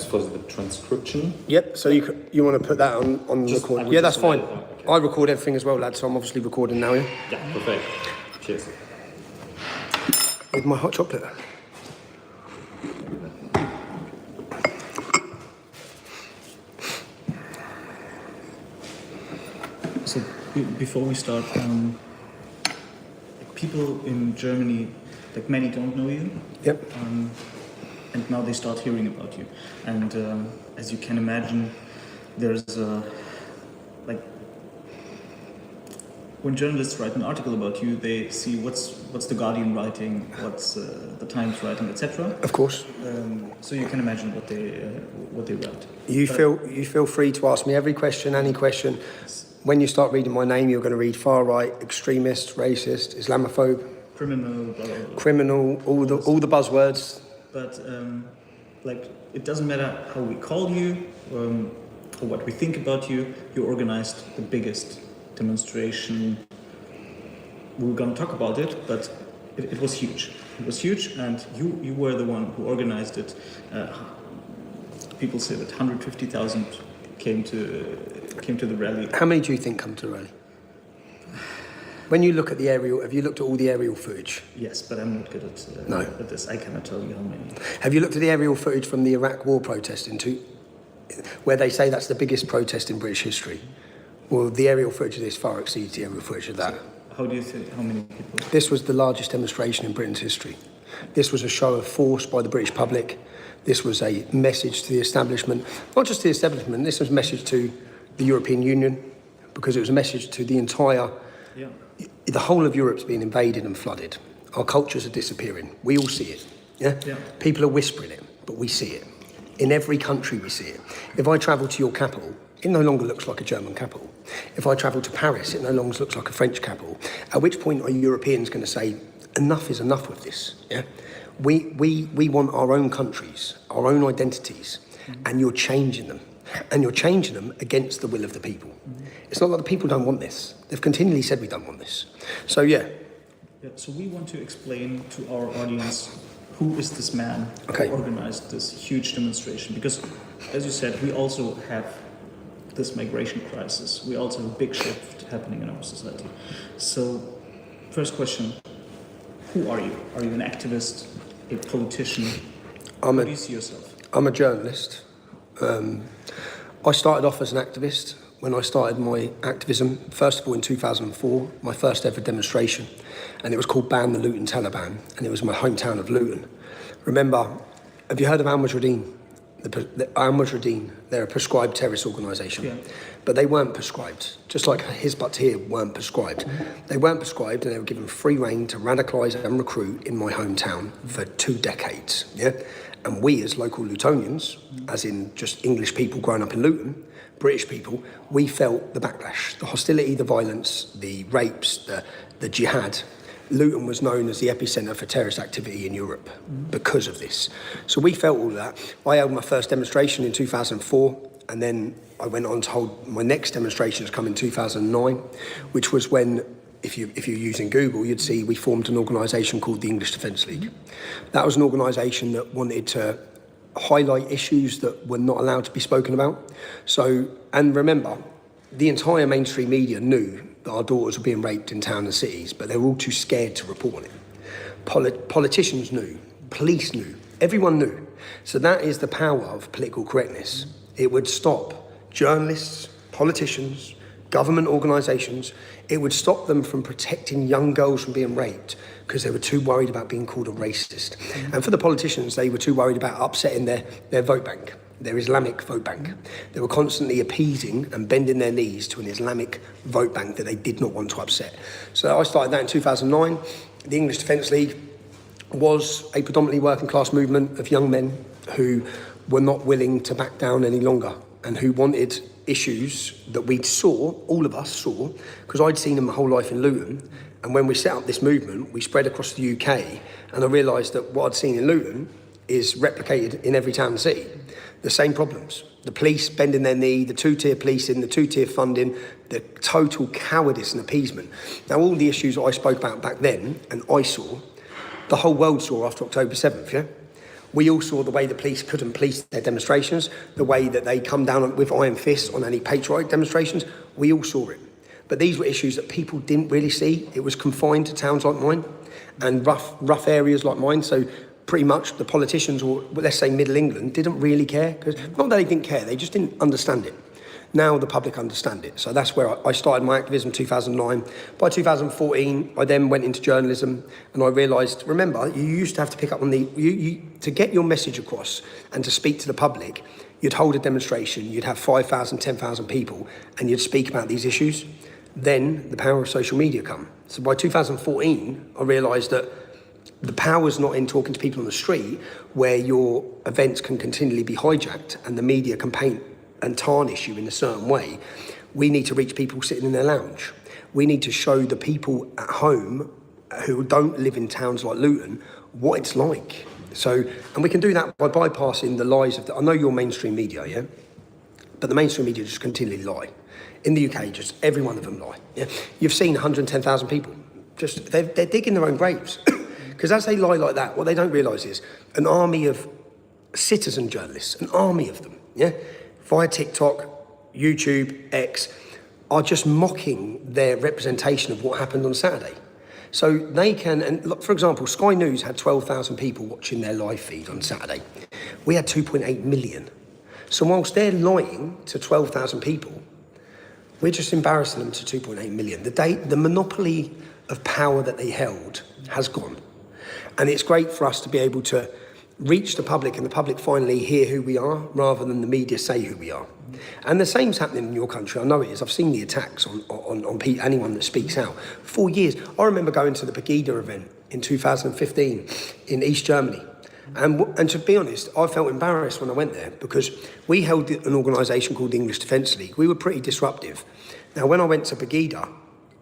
for the transcription. Yep, so you want to put that on Just- record? I would Yeah, that's just fine. write it down, okay. I record everything as well, lad, so I'm obviously recording now, yeah? Yeah, perfect. Cheers. With my hot chocolate. So before we start, people in Germany, like many don't know you. Yep. And now they start hearing about you. And as you can imagine, there's like when journalists write an article about you, they see what's the Guardian writing, what's the Times writing, etc. Of course. So you can imagine what they write. You feel free to ask me every question, any question. When you start reading my name, you're going to read far right, extremist, racist, Islamophobe, Criminal, blah, blah, blah. criminal, all the buzzwords. But like it doesn't matter how we call you or what we think about you. You organized the biggest demonstration. We were going to talk about it, but it was huge. It was huge, and you were the one who organized it. People say that 150,000 came to the rally. How many do you think come to the rally? When you look at the aerial, have you looked at all the aerial footage? Yes, but I'm not good at this. I cannot tell you how many. Have you looked at the aerial footage from the Iraq war protest where they say that's the biggest protest in British history? Well, the aerial footage of this far exceeds the aerial footage of that. How do you think? How many people? This was the largest demonstration in Britain's history. This was a show of force by the British public. This was a message to the establishment, not just the establishment, this was a message to the European Union, because it was a message to the entire... Yeah. The whole of Europe's being invaded and flooded. Our cultures are disappearing. We all see it. Yeah? People are whispering it, but we see it. In every country we see it. If I travel to your capital, it no longer looks like a German capital. If I travel to Paris, it no longer looks like a French capital. At which point are Europeans going to say, enough is enough with this? Yeah? We want our own countries, our own identities, and you're changing them. And you're changing them against the will of the people. It's not that the people don't want this. They've continually said we don't want this. So, yeah. So we want to explain to our audience who is this man Okay. who organized this huge demonstration. Because, as you said, we also have this migration crisis. We also have a big shift happening in our society. So, first question, who are you? Are you an activist, a politician? How do you see yourself? I'm a journalist. I started off as an activist when I started my activism, first of all in 2004, my first ever demonstration, and it was called Ban the Luton Taliban, and it was in my hometown of Luton. Remember, have you heard of Al-Mujahideen? The Al-Mujahideen, they're a prescribed terrorist organisation, Yeah. but they weren't prescribed, just like Hizb ut-Tahrir weren't prescribed. They weren't prescribed, and they were given free rein to radicalise and recruit in my hometown for 2 decades, yeah? And we as local Lutonians, as in just English people growing up in Luton, British people, we felt the backlash, the hostility, the violence, the rapes, the jihad. Luton was known as the epicentre for terrorist activity in Europe because of this. So we felt all of that. I held my first demonstration in 2004, and then I went on to hold my next demonstration has come in 2009, which was when, if you're using Google, you'd see we formed an organisation called the English Defence League. That was an organisation that wanted to highlight issues that were not allowed to be spoken about. So, and remember, the entire mainstream media knew that our daughters were being raped in town and cities, but they were all too scared to report on it. Politicians knew, police knew, everyone knew. So that is the power of political correctness. It would stop journalists, politicians, government organisations. It would stop them from protecting young girls from being raped because they were too worried about being called a racist. And for the politicians, they were too worried about upsetting their vote bank, their Islamic vote bank. They were constantly appeasing and bending their knees to an Islamic vote bank that they did not want to upset. So I started that in 2009. The English Defence League was a predominantly working class movement of young men who were not willing to back down any longer and who wanted issues that we saw, all of us saw, because I'd seen them my whole life in Luton. And when we set up this movement, we spread across the UK, and I realised that what I'd seen in Luton is replicated in every town and city. The same problems. The police bending their knee, the two-tier policing, the two-tier funding, the total cowardice and appeasement. Now, all the issues that I spoke about back then, and I saw, the whole world saw after October 7th, yeah? We all saw the way the police couldn't police their demonstrations, the way that they come down with iron fists on any patriotic demonstrations. We all saw it. But these were issues that people didn't really see. It was confined to towns like mine and rough areas like mine. So pretty much the politicians, or let's say Middle England, didn't really care. Because not that they didn't care, they just didn't understand it. Now the public understand it. So that's where I started my activism in 2009. By 2014, I then went into journalism and I realised, remember, you used to have to pick up on to get your message across and to speak to the public, you'd hold a demonstration, you'd have 5,000, 10,000 people, and you'd speak about these issues. Then the power of social media come. So by 2014, I realised that the power's not in talking to people on the street where your events can continually be hijacked and the media can paint and tarnish you in a certain way. We need to reach people sitting in their lounge. We need to show the people at home who don't live in towns like Luton what it's like. So, and we can do that by bypassing the lies of I know you're mainstream media, yeah? But the mainstream media just continually lie. In the UK, just every one of them lie. Yeah? You've seen 110,000 people. Just they're digging their own graves. Because as they lie like that, what they don't realise is an army of citizen journalists, an army of them, yeah, via TikTok, YouTube, X, are just mocking their representation of what happened on Saturday. So they can, and look, for example, Sky News had 12,000 people watching their live feed on Saturday. We had 2.8 million. So whilst they're lying to 12,000 people, we're just embarrassing them to 2.8 million. The monopoly of power that they held has gone. And it's great for us to be able to reach the public and the public finally hear who we are rather than the media say who we are. And the same's happening in your country. I know it is. I've seen the attacks on anyone that speaks out. For years. I remember going to the Pegida event in 2015 in East Germany. And to be honest, I felt embarrassed when I went there because we held an organisation called the English Defence League. We were pretty disruptive. Now, when I went to Pegida,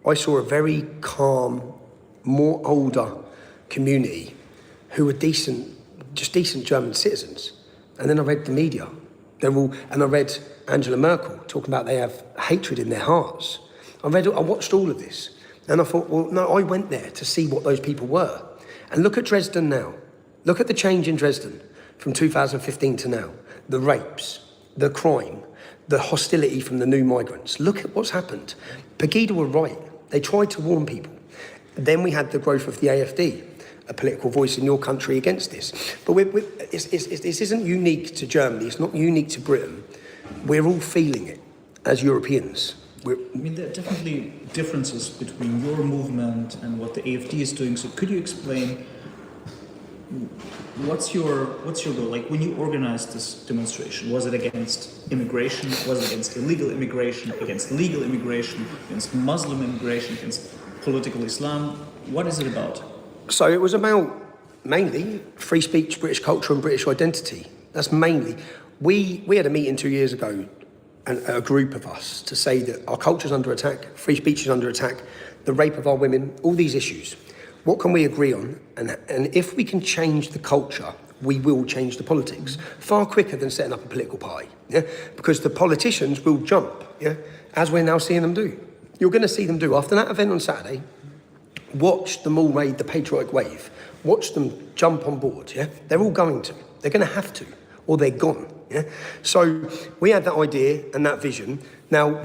I saw a very calm, more older community who were decent German citizens. And then I read the media. I read Angela Merkel talking about they have hatred in their hearts. I watched all of this. And I thought, well, no, I went there to see what those people were. And look at Dresden now. Look at the change in Dresden from 2015 to now. The rapes, the crime, the hostility from the new migrants. Look at what's happened. Pegida were right. They tried to warn people. Then we had the growth of the AFD, a political voice in your country against this. But this isn't unique to Germany. It's not unique to Britain. We're all feeling it as Europeans. I mean, there are definitely differences between your movement and what the AFD is doing. So could you explain what's your goal? Like when you organized this demonstration, was it against immigration? Was it against illegal immigration? Against legal immigration? Against Muslim immigration? Against political Islam? What is it about? So it was about mainly free speech, British culture and British identity. That's mainly. We had a meeting 2 years ago, and a group of us, to say that our culture's under attack, free speech is under attack, the rape of our women, all these issues. What can we agree on? And if we can change the culture, we will change the politics far quicker than setting up a political party. Yeah? Because the politicians will jump, yeah, as we're now seeing them do. You're going to see them do. After that event on Saturday, watch them all raid the patriotic wave. Watch them jump on board, yeah? They're all going to. They're going to have to, or they're gone, yeah? So we had that idea and that vision. Now,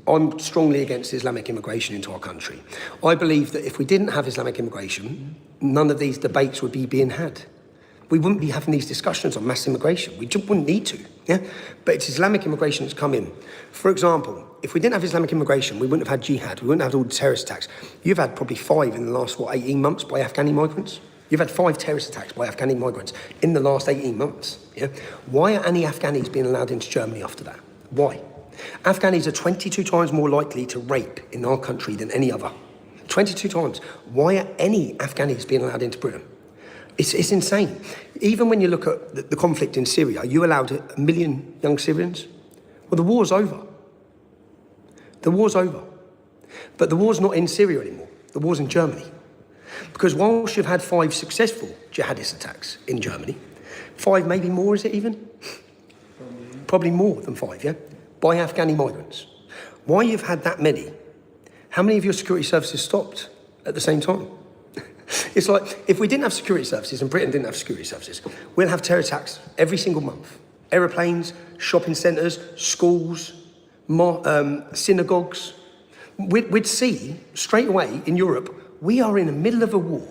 I'm strongly against Islamic immigration into our country. I believe that if we didn't have Islamic immigration, none of these debates would be being had. We wouldn't be having these discussions on mass immigration. We just wouldn't need to, yeah? But it's Islamic immigration that's come in. For example, if we didn't have Islamic immigration, we wouldn't have had jihad, we wouldn't have all the terrorist attacks. You've had probably 5 in the last, 18 months by Afghani migrants? You've had 5 terrorist attacks by Afghani migrants in the last 18 months, yeah? Why are any Afghanis being allowed into Germany after that? Why? Afghanis are 22 times more likely to rape in our country than any other. 22 times. Why are any Afghanis being allowed into Britain? It's insane. Even when you look at the conflict in Syria, you allowed 1 million young Syrians. Well, the war's over. The war's over. But the war's not in Syria anymore. The war's in Germany. Because whilst you've had 5 successful jihadist attacks in Germany, 5, maybe more, is it even? Probably more than 5, yeah? By Afghani migrants. Why you've had that many? How many of your security services stopped at the same time? It's like, if we didn't have security services and Britain didn't have security services, we'd have terror attacks every single month. Aeroplanes, shopping centres, schools, synagogues. We'd see straight away in Europe, we are in the middle of a war.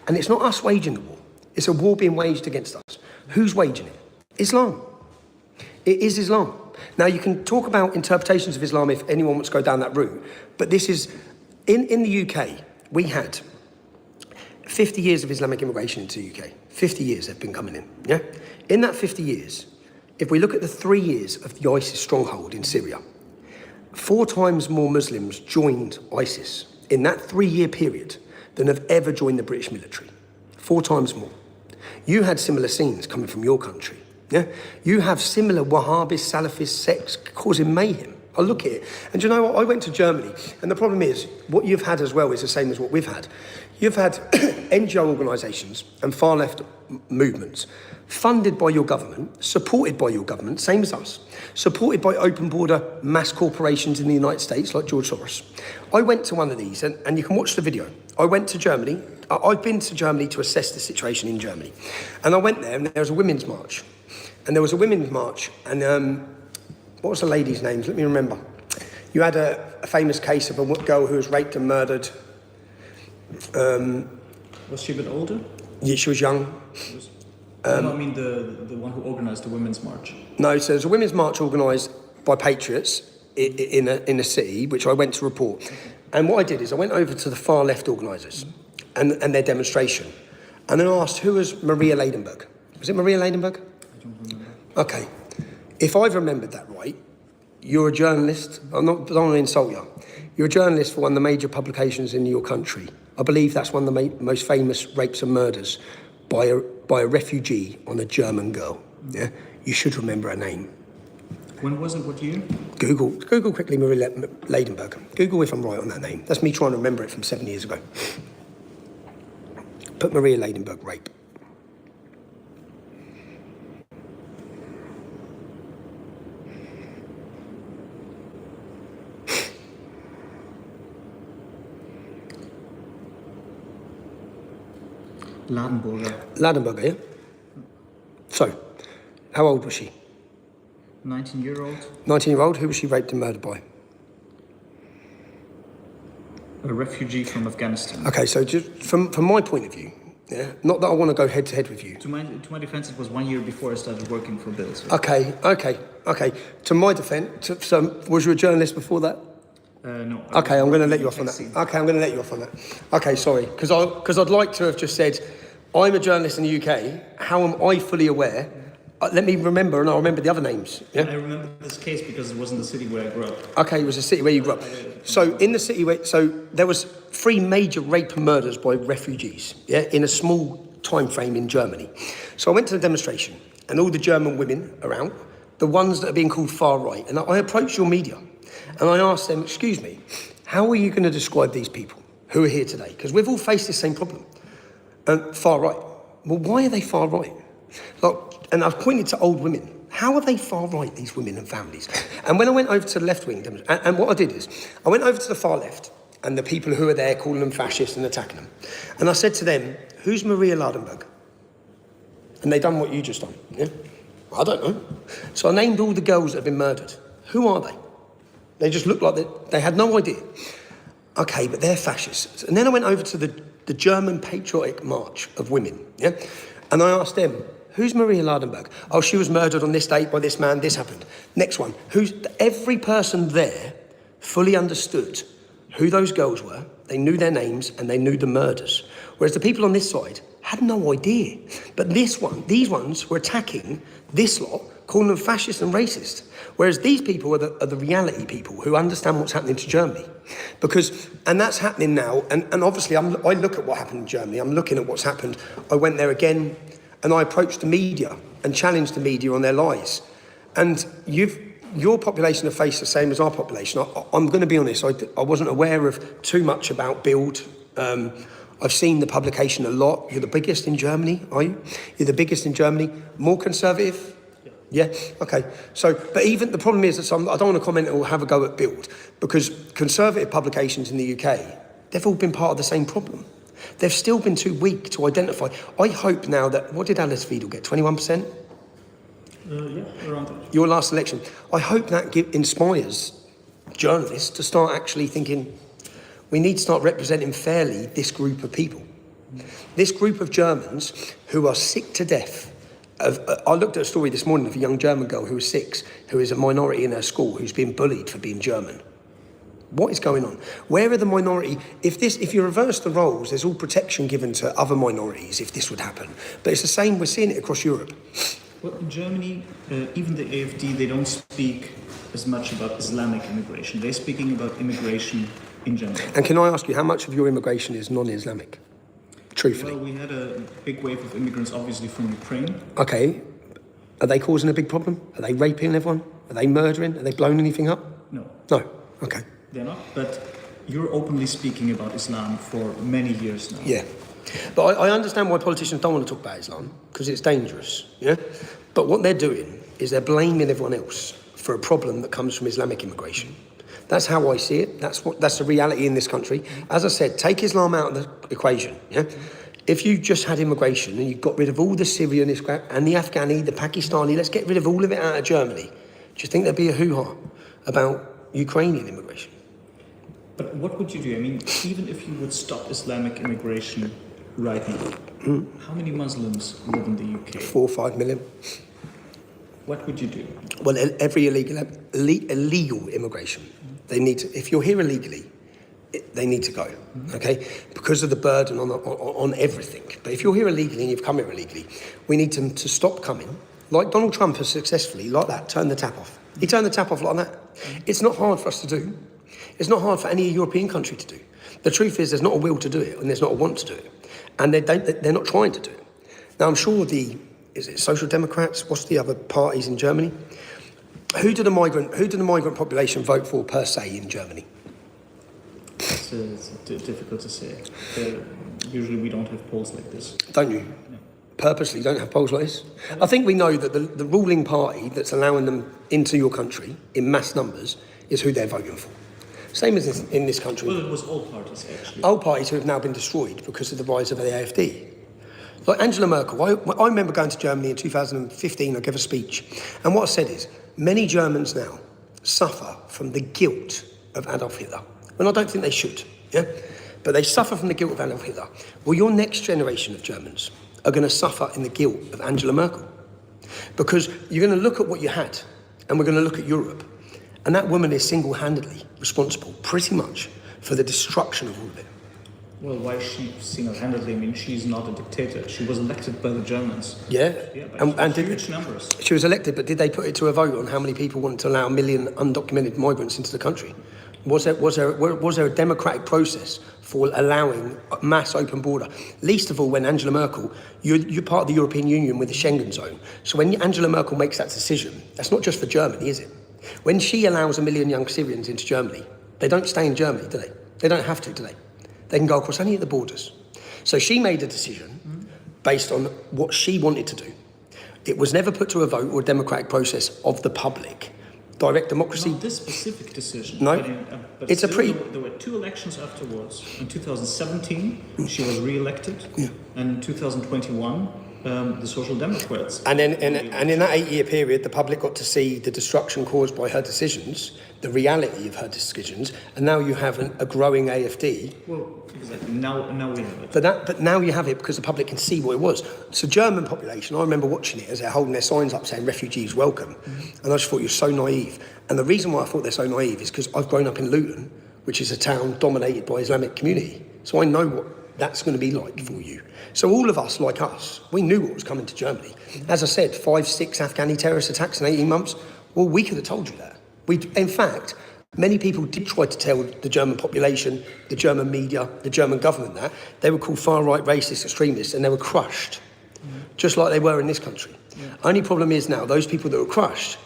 And it's not us waging the war. It's a war being waged against us. Who's waging it? Islam. It is Islam. Now, you can talk about interpretations of Islam if anyone wants to go down that route. But this is, in the UK, we had 50 years of Islamic immigration into the UK. 50 years they've been coming in, yeah? In that 50 years, if we look at the 3 years of the ISIS stronghold in Syria, 4 times more Muslims joined ISIS in that 3-year period than have ever joined the British military. 4 times more. You had similar scenes coming from your country, yeah? You have similar Wahhabist, Salafist sects causing mayhem. I look at it, and do you know what? I went to Germany, and the problem is, what you've had as well is the same as what we've had. You've had NGO organisations and far-left movements funded by your government, supported by your government, same as us, supported by open border mass corporations in the United States like George Soros. I went to one of these, and you can watch the video. I went to Germany. I've been to Germany to assess the situation in Germany. And I went there, and there was a women's march. And what was the lady's name? Let me remember. You had a famous case of a girl who was raped and murdered. Was she a bit older? Yeah, she was young. No, I mean the one who organised the women's march. No, so there's a women's march organised by patriots in a city, which I went to report. Okay. And what I did is I went over to the far left organisers and their demonstration. And then I asked, who was Maria Ladenburg? Was it Maria Ladenburg? I don't remember. Okay. If I've remembered that right, you're a journalist. I don't want to insult you. You're a journalist for one of the major publications in your country. I believe that's one of the most famous rapes and murders by a refugee on a German girl. Yeah, you should remember her name. When was it? What year? Google quickly Maria Ladenburg. Google if I'm right on that name. That's me trying to remember it from 7 years ago. Put Maria Ladenburg rape. Ladenburger, yeah? So, how old was she? 19-year-old. 19-year-old. Who was she raped and murdered by? A refugee from Afghanistan. Okay, so just from my point of view, yeah, not that I want to go head to head with you. To my defense, it was 1 year before I started working for Bild. So. Okay. To my defense, so was you a journalist before that? No. Okay, I'm going to let you off on that. Okay, sorry, because I'd like to have just said, I'm a journalist in the UK. How am I fully aware? Let me remember, and I'll remember the other names. Yeah? I remember this case because it was in the city where I grew up. Okay, it was a city where you grew up. So in the city there was 3 major rape and murders by refugees. Yeah, in a small time frame in Germany. So I went to the demonstration, and all the German women around, the ones that are being called far right, and I approached your media. And I asked them, excuse me, how are you going to describe these people who are here today? Because we've all faced the same problem. Far right. Well, why are they far right? And I've pointed to old women. How are they far right, these women and families? And when I went over to the left wing, and what I did is, I went over to the far left, and the people who are there calling them fascists and attacking them. And I said to them, who's Maria Ladenburg? And they done what you just done. Yeah? I don't know. So I named all the girls that have been murdered. Who are they? They just looked like they had no idea. Okay, but they're fascists. And then I went over to the German patriotic march of women, yeah? And I asked them, who's Maria Ladenburg? Oh, she was murdered on this date by this man, this happened. Next one, every person there fully understood who those girls were, they knew their names, and they knew the murders. Whereas the people on this side had no idea. But these ones were attacking this lot, calling them fascist and racist. Whereas these people are the reality people who understand what's happening to Germany. And that's happening now, and obviously I look at what happened in Germany, I'm looking at what's happened. I went there again, and I approached the media and challenged the media on their lies. And your population have faced the same as our population. I'm going to be honest, I wasn't aware of too much about Bild. I've seen the publication a lot. You're the biggest in Germany, are you? You're the biggest in Germany. More conservative? Yeah, okay. So, but even the problem is that I don't want to comment or have a go at Bild, because conservative publications in the UK, they've all been part of the same problem. They've still been too weak to identify. I hope now that, what did Alice Weidel get, 21%? Yeah, around that. Your last election. I hope that inspires journalists to start actually thinking, we need to start representing fairly this group of people. This group of Germans who are sick to death. I looked at a story this morning of a young German girl who was 6, who is a minority in her school, who's being bullied for being German. What is going on? Where are the minority? If you reverse the roles, there's all protection given to other minorities if this would happen. But it's the same, we're seeing it across Europe. Well, in Germany, even the AfD, they don't speak as much about Islamic immigration. They're speaking about immigration in general. And can I ask you, how much of your immigration is non-Islamic? Truthfully. Well, we had a big wave of immigrants, obviously, from Ukraine. Okay. Are they causing a big problem? Are they raping everyone? Are they murdering? Are they blowing anything up? No. No. Okay. They're not. But you're openly speaking about Islam for many years now. Yeah. But I understand why politicians don't want to talk about Islam, because it's dangerous, yeah? But what they're doing is they're blaming everyone else for a problem that comes from Islamic immigration. That's how I see it. That's the reality in this country. As I said, take Islam out of the equation, yeah? If you just had immigration and you got rid of all the Syrian and the Afghani, the Pakistani, let's get rid of all of it out of Germany. Do you think there'd be a hoo-ha about Ukrainian immigration? But what would you do? I mean, even if you would stop Islamic immigration right now, how many Muslims live in the UK? 4 or 5 million. What would you do? Well, every illegal immigration, they need to, if you're here illegally, they need to go, okay? Because of the burden on everything. But if you're here illegally and you've come here illegally, we need them to stop coming. Like Donald Trump has successfully, like that, turned the tap off. He turned the tap off like that. It's not hard for us to do. It's not hard for any European country to do. The truth is there's not a will to do it and there's not a want to do it. And they're not trying to do it. Now, I'm sure is it Social Democrats? What's the other parties in Germany? Who do the migrant population vote for per se in Germany? It's difficult to say. Usually we don't have polls like this. Don't you? No. Purposely don't have polls like this? I think we know that the ruling party that's allowing them into your country in mass numbers is who they're voting for. Same as in this country. Well, it was all parties, actually. Old parties who have now been destroyed because of the rise of the AfD. Like Angela Merkel, I remember going to Germany in 2015, I gave a speech, and what I said is, many Germans now suffer from the guilt of Adolf Hitler. And I don't think they should, yeah? But they suffer from the guilt of Adolf Hitler. Well, your next generation of Germans are going to suffer in the guilt of Angela Merkel. Because you're going to look at what you had, and we're going to look at Europe, and that woman is single-handedly responsible, pretty much, for the destruction of all of it. Well, why is she single-handedly? I mean, she's not a dictator. She was elected by the Germans. Yeah, by huge numbers. She was elected, but did they put it to a vote on how many people wanted to allow 1 million undocumented migrants into the country? Was there a democratic process for allowing a mass open border? Least of all, when Angela Merkel, you're part of the European Union with the Schengen zone. So when Angela Merkel makes that decision, that's not just for Germany, is it? When she allows 1 million young Syrians into Germany, they don't stay in Germany, do they? They don't have to, do they? They can go across any of the borders. So she made a decision based on what she wanted to do. It was never put to a vote or a democratic process of the public. Direct democracy. Not this specific decision. No, but it's still, there were 2 elections afterwards. In 2017, she was re-elected, and in 2021, the Social Democrats. And in that 8-year period, the public got to see the destruction caused by her decisions, the reality of her decisions, and now you have a growing AfD. Well, exactly. Now we have it. But now you have it because the public can see what it was. So German population, I remember watching it as they're holding their signs up saying refugees welcome, and I just thought you're so naive. And the reason why I thought they're so naive is because I've grown up in Luton, which is a town dominated by Islamic community. So I know what that's going to be like for you. So all of us, like us, we knew what was coming to Germany. As I said, 5, 6 Afghani terrorist attacks in 18 months. Well, we could have told you that. In fact, many people did try to tell the German population, the German media, the German government that. They were called far-right racist extremists and they were crushed, just like they were in this country. Only problem is now, those people that were crushed,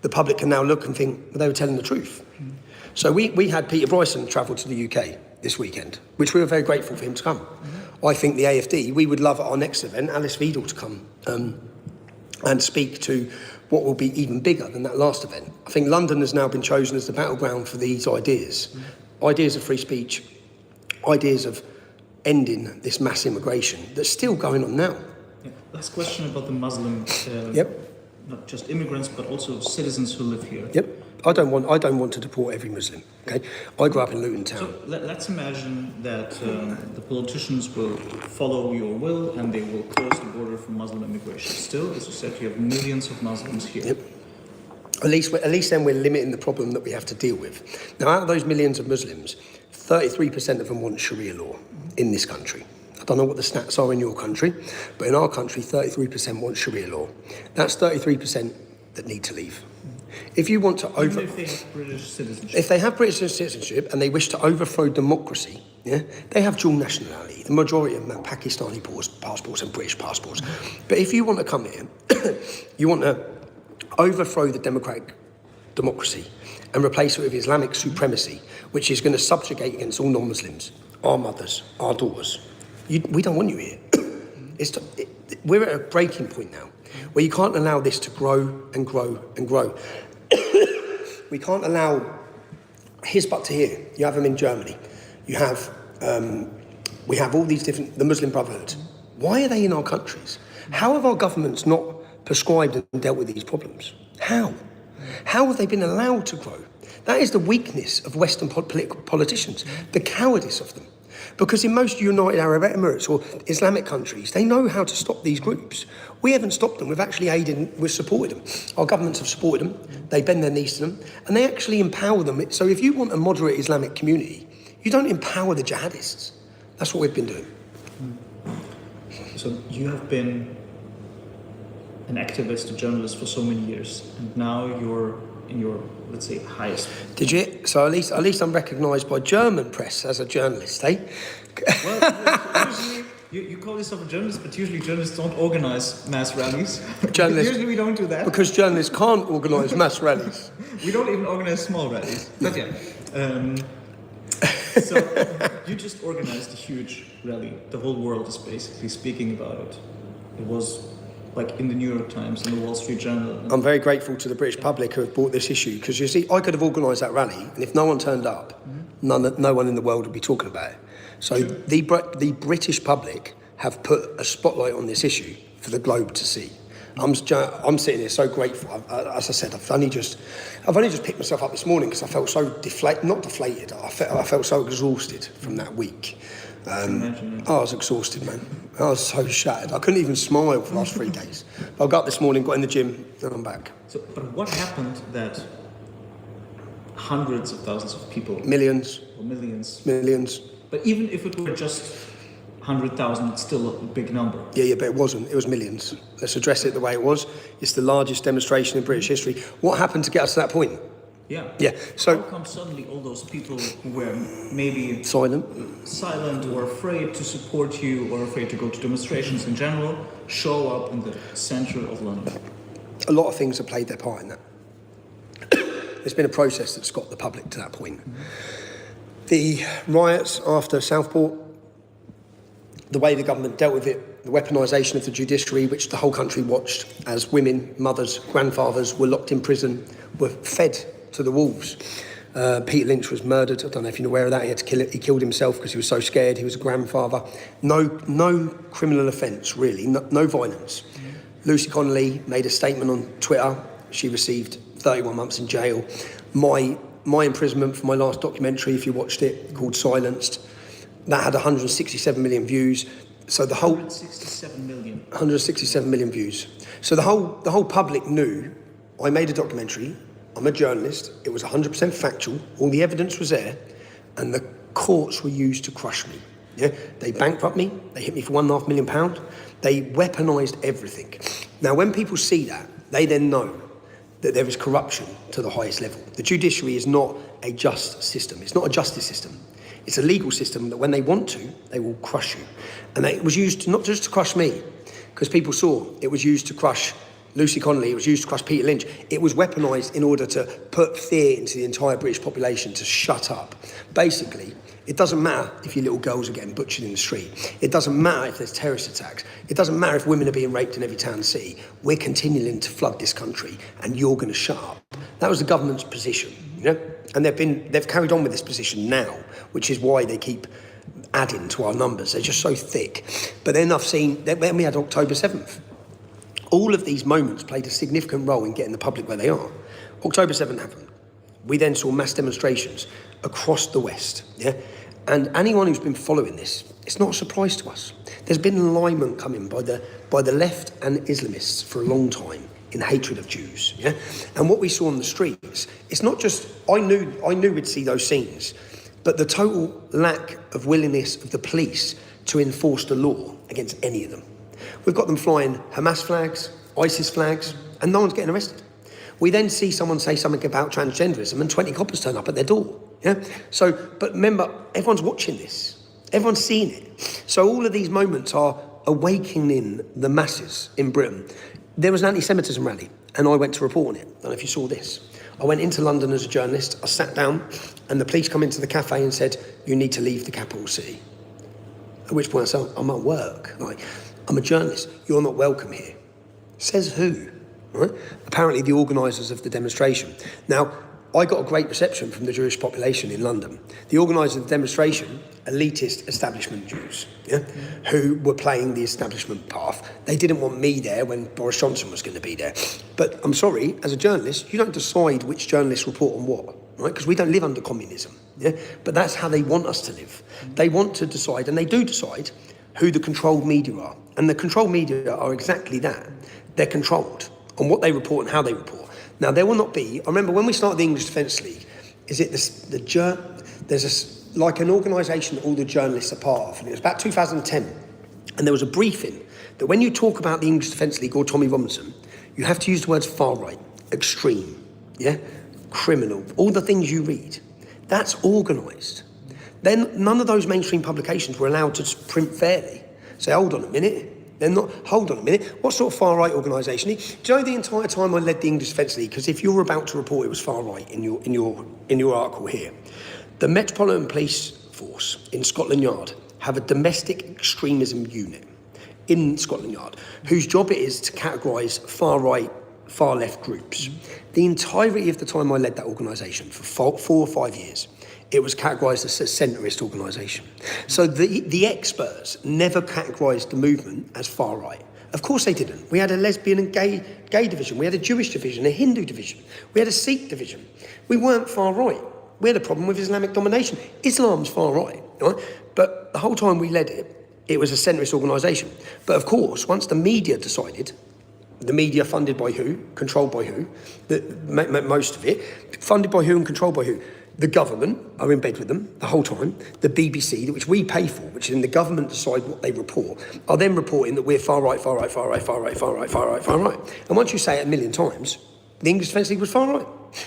the public can now look and think, well, they were telling the truth. So we had Peter Bryson travel to the UK this weekend, which we were very grateful for him to come. I think the AfD, we would love at our next event, Alice Weidel to come and speak to what will be even bigger than that last event. I think London has now been chosen as the battleground for these ideas. Ideas of free speech, ideas of ending this mass immigration that's still going on now. Yeah. Last question about the Muslim, not just immigrants, but also citizens who live here. Yep. I don't want to deport every Muslim. Okay. I grew up in Luton Town. So let's imagine that the politicians will follow your will and they will close the border for Muslim immigration. Still, as you said, you have millions of Muslims here. Yep. At least then we're limiting the problem that we have to deal with. Now, out of those millions of Muslims, 33% of them want Sharia law in this country. I don't know what the stats are in your country, but in our country, 33% want Sharia law. That's 33% that need to leave. If you want to Even if they have British citizenship. If they have British citizenship and they wish to overthrow democracy, they have dual nationality. The majority of them have Pakistani passports and British passports. But if you want to come here, you want to overthrow the democracy and replace it with Islamic supremacy, which is going to subjugate against all non-Muslims, our mothers, our daughters. We don't want you here. We're at a breaking point now where you can't allow this to grow and grow and grow. We can't allow Hizb to here. You have them in Germany. You have, we have all these different, the Muslim Brotherhood. Why are they in our countries? How have our governments not prescribed and dealt with these problems? How? How have they been allowed to grow? That is the weakness of Western political politicians, the cowardice of them. Because in most United Arab Emirates or Islamic countries, they know how to stop these groups. We haven't stopped them. We've actually aided, we've supported them. Our governments have supported them. They bend their knees to them. And they actually empower them. So if you want a moderate Islamic community, you don't empower the jihadists. That's what we've been doing. So you have been an activist, a journalist for so many years. And now you're in your, let's say, highest. Did you? So at least I'm recognised by German press as a journalist, eh? Well, usually you call yourself a journalist, but usually journalists don't organise mass rallies. Usually we don't do that. Because journalists can't organise mass rallies. We don't even organise small rallies. But yeah. So you just organised a huge rally. The whole world is basically speaking about it. It was like in the New York Times and the Wall Street Journal. I'm very grateful to the British public who have brought this issue, because you see, I could have organised that rally, and if no one turned up, no one in the world would be talking about it. So the British public have put a spotlight on this issue for the globe to see. I'm sitting here so grateful. As I said, I've only just picked myself up this morning because I felt so deflated. I felt so exhausted from that week. I was exhausted, man. I was so shattered. I couldn't even smile for the last 3 days. I got up this morning, got in the gym, and I'm back. So, but what happened that hundreds of thousands of people... Millions. Or millions. Millions. But even if it were just 100,000, it's still a big number. Yeah, but it wasn't. It was millions. Let's address it the way it was. It's the largest demonstration in British history. What happened to get us to that point? Yeah. So how come suddenly all those people who were maybe silent or afraid to support you or afraid to go to demonstrations in general show up in the centre of London? A lot of things have played their part in that. There's been a process that's got the public to that point. The riots after Southport, the way the government dealt with it, the weaponisation of the judiciary, which the whole country watched as women, mothers, grandfathers were locked in prison, were fed to the wolves. Peter Lynch was murdered. I don't know if you're aware of that. He had to kill it. He killed himself because he was so scared. He was a grandfather. No criminal offence, really. No violence. Lucy Connolly made a statement on Twitter. She received 31 months in jail. My imprisonment for my last documentary, if you watched it, called Silenced, that had 167 million views. So the whole 167 million views. So the whole public knew I made a documentary. I'm a journalist. It was 100% factual. All the evidence was there, and the courts were used to crush me. Yeah, they bankrupt me. They hit me for £1.5 million. They weaponised everything. Now, when people see that, they then know that there is corruption to the highest level. The judiciary is not a just system. It's not a justice system. It's a legal system that when they want to, they will crush you. And it was used not just to crush me, because people saw it was used to crush Lucy Connolly, it was used to crush Peter Lynch. It was weaponised in order to put fear into the entire British population to shut up. Basically, it doesn't matter if your little girls are getting butchered in the street. It doesn't matter if there's terrorist attacks. It doesn't matter if women are being raped in every town and city. We're continuing to flood this country, and you're going to shut up. That was the government's position, you know? And they've carried on with this position now, which is why they keep adding to our numbers. They're just so thick. But then I've seen, when we had October 7th, all of these moments played a significant role in getting the public where they are. October 7th happened. We then saw mass demonstrations across the West, yeah? And anyone who's been following this, it's not a surprise to us. There's been alignment coming by the left and Islamists for a long time in hatred of Jews, yeah? And what we saw on the streets, it's not just, I knew we'd see those scenes, but the total lack of willingness of the police to enforce the law against any of them. We've got them flying Hamas flags, ISIS flags, and no one's getting arrested. We then see someone say something about transgenderism and 20 coppers turn up at their door. Yeah. So, but remember, everyone's watching this. Everyone's seeing it. So all of these moments are awakening the masses in Britain. There was an anti-Semitism rally, and I went to report on it. I don't know if you saw this. I went into London as a journalist. I sat down, and the police come into the cafe and said, "You need to leave the capital city." At which point I said, "I'm at work. Like, I'm a journalist. You're not welcome here." Says who? Right? Apparently the organisers of the demonstration. Now, I got a great reception from the Jewish population in London. The organisers of the demonstration, elitist establishment Jews, yeah, who were playing the establishment path. They didn't want me there when Boris Johnson was going to be there. But I'm sorry, as a journalist, you don't decide which journalists report on what, right? Because we don't live under communism, yeah? But that's how they want us to live. They want to decide, and they do decide, who the controlled media are. And the controlled media are exactly that. They're controlled on what they report and how they report. Now, there will not be, I remember when we started the English Defence League, there's like an organisation that all the journalists are part of, and it was about 2010, and there was a briefing that when you talk about the English Defence League or Tommy Robinson, you have to use the words far right, extreme, yeah, criminal, all the things you read. That's organised. Then none of those mainstream publications were allowed to print fairly. Say, hold on a minute. They're not, hold on a minute, what sort of far-right organisation? Do you know the entire time I led the English Defence League, because if you're about to report it was far-right in your article here, the Metropolitan Police Force in Scotland Yard have a domestic extremism unit in Scotland Yard, whose job it is to categorise far-right, far-left groups. The entirety of the time I led that organisation, for 4 or 5 years, it was categorised as a centrist organisation. So the experts never categorised the movement as far right. Of course they didn't. We had a lesbian and gay division. We had a Jewish division, a Hindu division. We had a Sikh division. We weren't far right. We had a problem with Islamic domination. Islam's far right, right? But the whole time we led it, it was a centrist organisation. But of course, once the media decided, the media funded by who, controlled by who, most of it, funded by who and controlled by who? The government are in bed with them the whole time. The BBC, which we pay for, which in the government decide what they report, are then reporting that we're far right, far right, far right, far right, far right, far right, far right. And once you say it 1,000,000 times, the English Defence League was far right.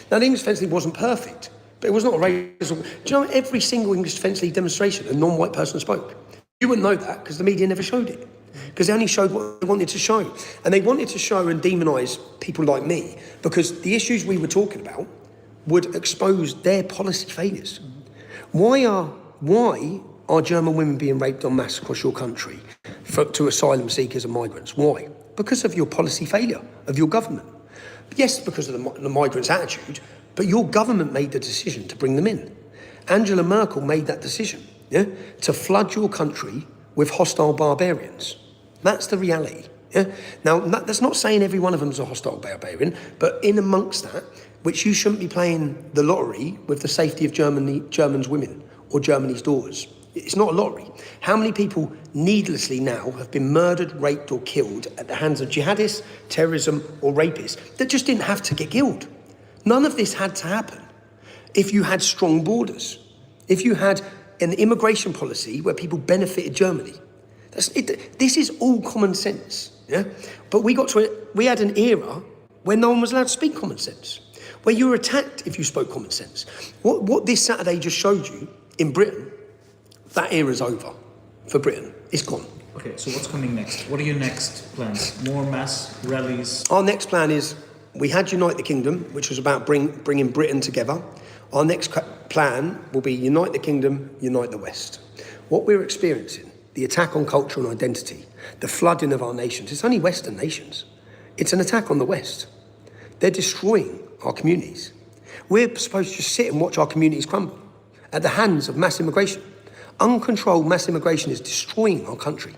Now, the English Defence League wasn't perfect, but it was not a racist. Do you know every single English Defence League demonstration, a non-white person spoke? You wouldn't know that because the media never showed it. Because they only showed what they wanted to show. And they wanted to show and demonise people like me because the issues we were talking about would expose their policy failures. Why are German women being raped en masse across your country to asylum seekers and migrants? Why? Because of your policy failure of your government. Yes, because of the migrants' attitude, but your government made the decision to bring them in. Angela Merkel made that decision, yeah, to flood your country with hostile barbarians. That's the reality. Yeah? Now, that's not saying every one of them is a hostile barbarian, but in amongst that, which you shouldn't be playing the lottery with the safety of Germany's women or Germany's daughters. It's not a lottery. How many people needlessly now have been murdered, raped or killed at the hands of jihadists, terrorism or rapists that just didn't have to get killed? None of this had to happen if you had strong borders, if you had an immigration policy where people benefited Germany. This is all common sense, yeah? But we had an era where no one was allowed to speak common sense, where you were attacked if you spoke common sense. What this Saturday just showed you in Britain, that era's over for Britain. It's gone. Okay, so what's coming next? What are your next plans? More mass rallies? Our next plan is, we had Unite the Kingdom, which was about bringing Britain together. Our next plan will be Unite the Kingdom, Unite the West. What we're experiencing, the attack on culture and identity, the flooding of our nations, it's only Western nations. It's an attack on the West. They're destroying our communities. We're supposed to just sit and watch our communities crumble at the hands of mass immigration. Uncontrolled mass immigration is destroying our country.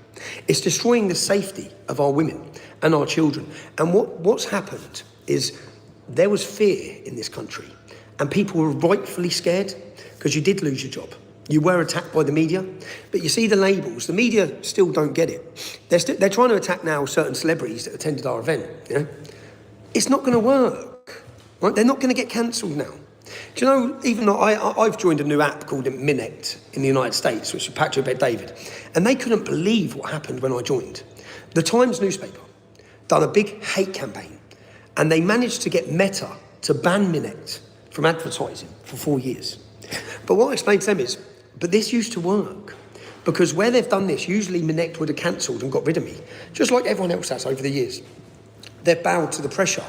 It's destroying the safety of our women and our children. And what's happened is there was fear in this country, and people were rightfully scared because you did lose your job. You were attacked by the media, but you see the labels. The media still don't get it. They're trying to attack now certain celebrities that attended our event. You know, it's not going to work. Right? They're not going to get cancelled now. Do you know? Even though I've joined a new app called Minect in the United States, which is Patrick Bet-David, and they couldn't believe what happened when I joined. The Times newspaper done a big hate campaign, and they managed to get Meta to ban Minect from advertising for 4 years. But what I explained to them is, but this used to work. Because where they've done this, usually Minect would have cancelled and got rid of me, just like everyone else has over the years. They've bowed to the pressure.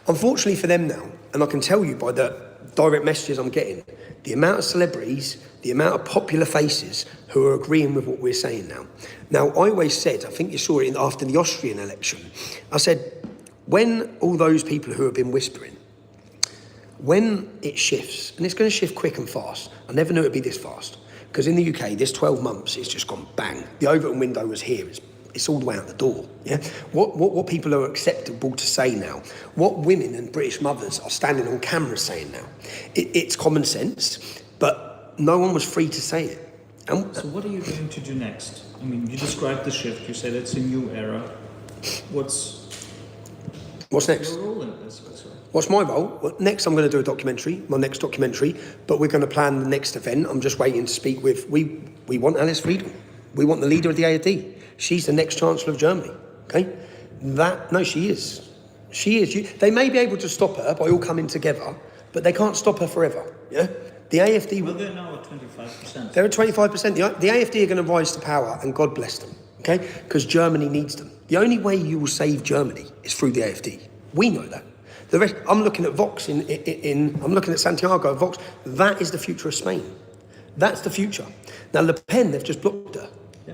Unfortunately for them now, and I can tell you by the direct messages I'm getting, the amount of celebrities, the amount of popular faces who are agreeing with what we're saying now. Now, I always said, I think you saw it after the Austrian election, I said, when all those people who have been whispering, when it shifts, and it's going to shift quick and fast, I never knew it'd be this fast, because in the UK, this 12 months, it's just gone bang. The Overton window was here, it's all the way out the door. Yeah, what people are acceptable to say now, what women and British mothers are standing on camera saying now, it's common sense, but no one was free to say it. And so what are you going to do next? I mean, you described the shift, you said it's a new era. What's next? your role in this? What's my role? Well, next I'm going to do a documentary, my next documentary, but we're going to plan the next event. I'm just waiting to speak with, we want Alice Friedel. We want the leader of the AfD. She's the next Chancellor of Germany, okay? No, she is. She is. They may be able to stop her by all coming together, but they can't stop her forever, yeah? The AfD... Well, they're now at 25%. They're at 25%. The AfD are going to rise to power, and God bless them, okay? Because Germany needs them. The only way you will save Germany is through the AfD. We know that. The rest, I'm looking at Vox I'm looking at Santiago, Vox. That is the future of Spain. That's the future. Now, Le Pen, they've just blocked her. Yeah.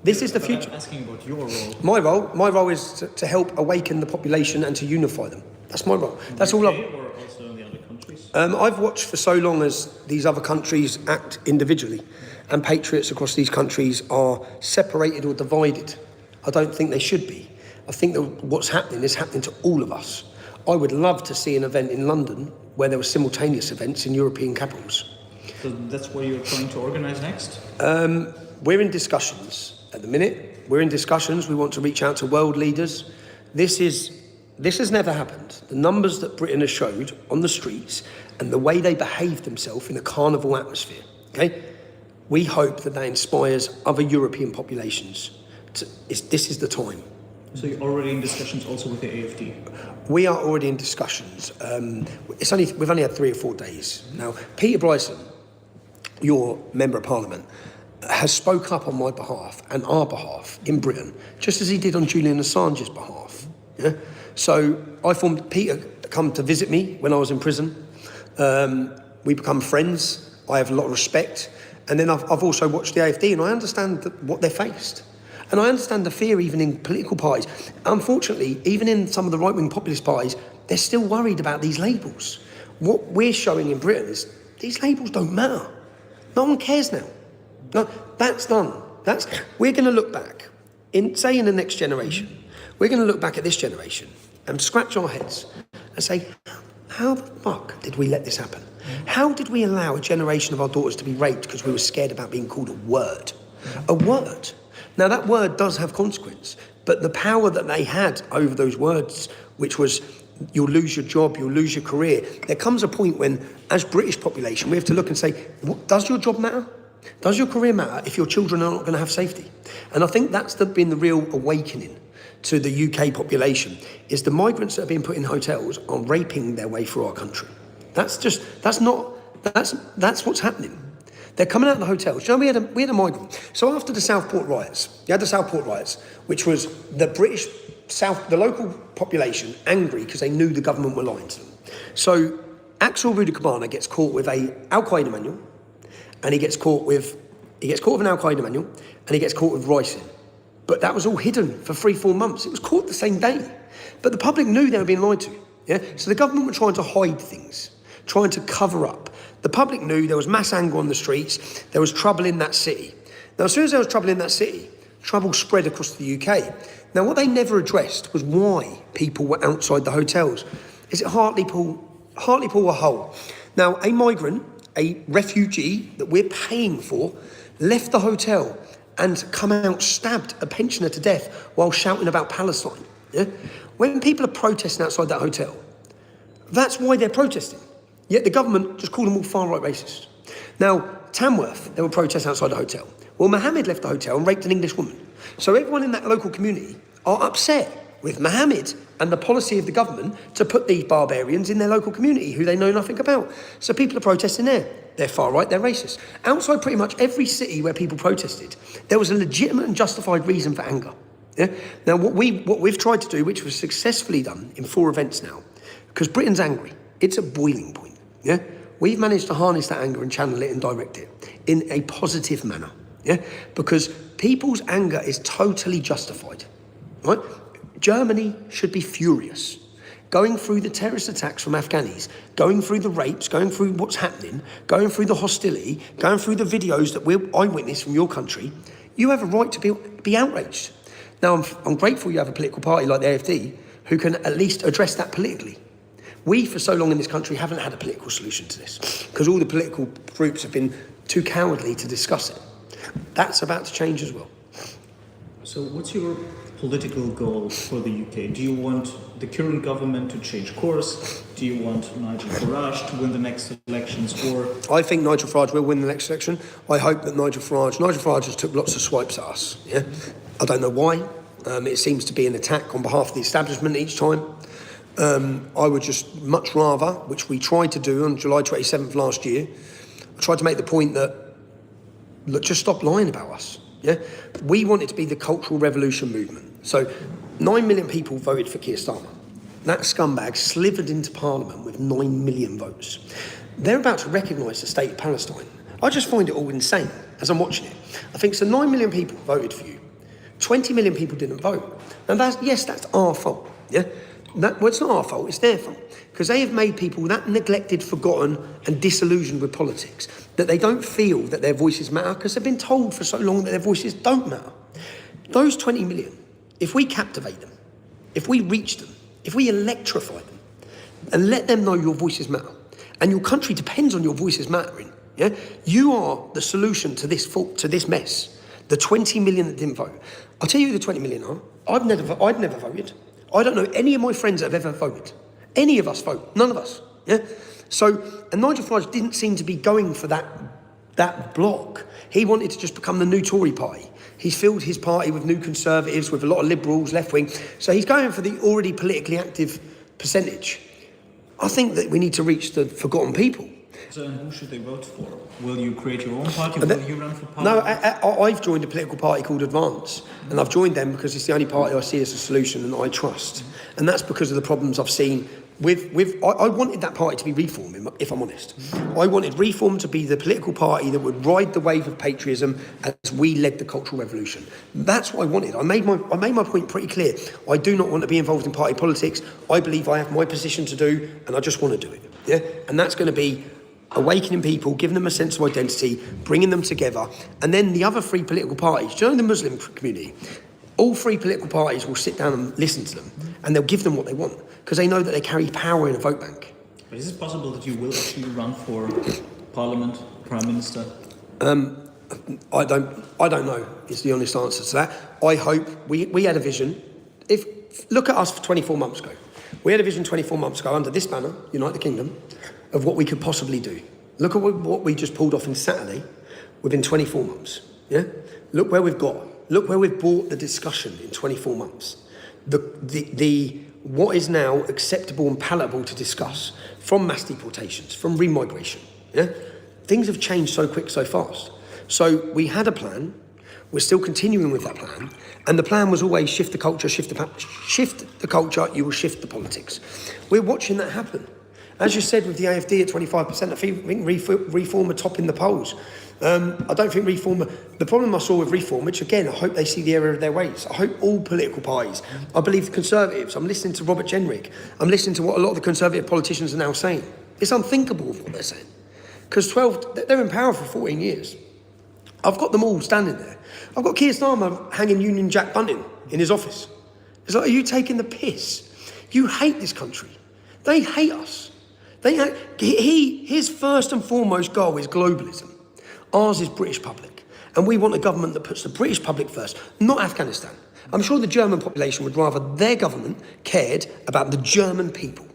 This is the future. I'm asking about your role. My role is to help awaken the population and to unify them. That's my role. That's all I've... Or also in the other countries? I've watched for so long as these other countries act individually, and patriots across these countries are separated or divided. I don't think they should be. I think that what's happening is happening to all of us. I would love to see an event in London where there were simultaneous events in European capitals. So that's what you're trying to organise next? We're in discussions at the minute. We're in discussions. We want to reach out to world leaders. This has never happened. The numbers that Britain has showed on the streets and the way they behave themselves in a carnival atmosphere, okay? We hope that inspires other European populations. This is the time. So you're already in discussions also with the AfD? We are already in discussions. We've only had 3 or 4 days. Now, Peter Bryson, your Member of Parliament, has spoke up on my behalf and our behalf in Britain, just as he did on Julian Assange's behalf. Yeah? So I formed Peter come to visit me when I was in prison. We become friends. I have a lot of respect. And then I've also watched the AfD, and I understand what they faced. And I understand the fear even in political parties. Unfortunately, even in some of the right-wing populist parties, they're still worried about these labels. What we're showing in Britain is these labels don't matter. No one cares now. No, that's done. We're going to look back, in the next generation, we're going to look back at this generation and scratch our heads and say, how the fuck did we let this happen? How did we allow a generation of our daughters to be raped because we were scared about being called a word? A word. Now, that word does have consequence, but the power that they had over those words, which was you'll lose your job, you'll lose your career, there comes a point when, as British population, we have to look and say, does your job matter? Does your career matter if your children are not going to have safety? And I think that's been the real awakening to the UK population, is the migrants that are being put in hotels are raping their way through our country. That's what's happening. They're coming out of the hotels. You know, we had a migrant. So after the Southport riots, you had the Southport riots, which was the local population angry because they knew the government were lying to them. So Axel Rudikabana gets caught with a Al Qaeda manual, and he gets caught with an Al Qaeda manual, and he gets caught with ricin. But that was all hidden for 3-4 months. It was caught the same day. But the public knew they were being lied to. Yeah. So the government were trying to hide things, trying to cover up. The public knew there was mass anger on the streets, there was trouble in that city. Now, as soon as there was trouble in that city, trouble spread across the UK. Now, what they never addressed was why people were outside the hotels. Is it Hartlepool or Hull? Now, a migrant, a refugee that we're paying for, left the hotel and come out, stabbed a pensioner to death while shouting about Palestine. Yeah? When people are protesting outside that hotel, that's why they're protesting. Yet the government just called them all far-right racists. Now, Tamworth, there were protests outside the hotel. Well, Mohammed left the hotel and raped an English woman. So everyone in that local community are upset with Mohammed and the policy of the government to put these barbarians in their local community who they know nothing about. So people are protesting there. They're far right, they're racist. Outside pretty much every city where people protested, there was a legitimate and justified reason for anger. Yeah? Now, what we've tried to do, which was successfully done in 4 events now, because Britain's angry, it's at boiling point. Yeah? We've managed to harness that anger and channel it and direct it in a positive manner. Yeah? Because people's anger is totally justified. Right? Germany should be furious. Going through the terrorist attacks from Afghanis, going through the rapes, going through what's happening, going through the hostility, going through the videos that we're eyewitness from your country, you have a right to be outraged. Now, I'm grateful you have a political party like the AfD who can at least address that politically. We, for so long in this country, haven't had a political solution to this because all the political groups have been too cowardly to discuss it. That's about to change as well. So what's your political goal for the UK? Do you want the current government to change course? Do you want Nigel Farage to win the next elections? Or I think Nigel Farage will win the next election. I hope that Nigel Farage has took lots of swipes at us. Yeah, I don't know why. It seems to be an attack on behalf of the establishment each time. I would just much rather, which we tried to do on July 27th last year, I tried to make the point that, look, just stop lying about us. Yeah, we want it to be the cultural revolution movement. So 9 million people voted for Keir Starmer. That scumbag slithered into Parliament with 9 million votes. They're about to recognise the state of Palestine. I just find it all insane as I'm watching it. I think so 9 million people voted for you. 20 million people didn't vote. And that's our fault. Yeah, well, it's not our fault, it's their fault. Because they have made people that neglected, forgotten and disillusioned with politics that they don't feel that their voices matter because they've been told for so long that their voices don't matter. Those 20 million, if we captivate them, if we reach them, if we electrify them and let them know your voices matter and your country depends on your voices mattering, yeah, you are the solution to this fault, to this mess. The 20 million that didn't vote. I'll tell you who the 20 million are. I'd never voted. I don't know any of my friends that have ever voted. Any of us vote, none of us. Yeah. So, and Nigel Farage didn't seem to be going for that block. He wanted to just become the new Tory party. He's filled his party with new Conservatives, with a lot of Liberals, left wing. So he's going for the already politically active percentage. I think that we need to reach the forgotten people. So, and who should they vote for? Will you create your own party? Will you run for parliament? No, I've joined a political party called Advance, and I've joined them because it's the only party I see as a solution and I trust. And that's because of the problems I've seen I wanted that party to be Reform, if I'm honest. I wanted Reform to be the political party that would ride the wave of patriotism as we led the cultural revolution. That's what I wanted. I made my point pretty clear. I do not want to be involved in party politics. I believe I have my position to do, and I just want to do it. Yeah, and that's going to be awakening people, giving them a sense of identity, bringing them together, and then the other 3 political parties. Do you know the Muslim community? All 3 political parties will sit down and listen to them, and they'll give them what they want because they know that they carry power in a vote bank. But is it possible that you will actually run for Parliament, Prime Minister? I don't know is the honest answer to that. I hope we had a vision. Look at us for 24 months ago. We had a vision 24 months ago under this banner, Unite the Kingdom, of what we could possibly do. Look at what we just pulled off in Saturday within 24 months. Yeah? Look where we've got. Look where we've brought the discussion in 24 months. What is now acceptable and palatable to discuss from mass deportations, from remigration. Yeah? Things have changed so quick, so fast. So we had a plan. We're still continuing with that plan. And the plan was always shift the culture, shift the culture, you will shift the politics. We're watching that happen. As you said with the AfD at 25%, I think Reform are top in the polls. I don't think Reform... The problem I saw with Reform, which again, I hope they see the error of their ways. I hope all political parties, I believe the Conservatives, I'm listening to Robert Jenrick, I'm listening to what a lot of the Conservative politicians are now saying. It's unthinkable of what they're saying. Because they're in power for 14 years. I've got them all standing there. I've got Keir Starmer hanging Union Jack Bunting in his office. It's like, are you taking the piss? You hate this country. They hate us. His first and foremost goal is globalism. Ours is British public. And we want a government that puts the British public first, not Afghanistan. I'm sure the German population would rather their government cared about the German people,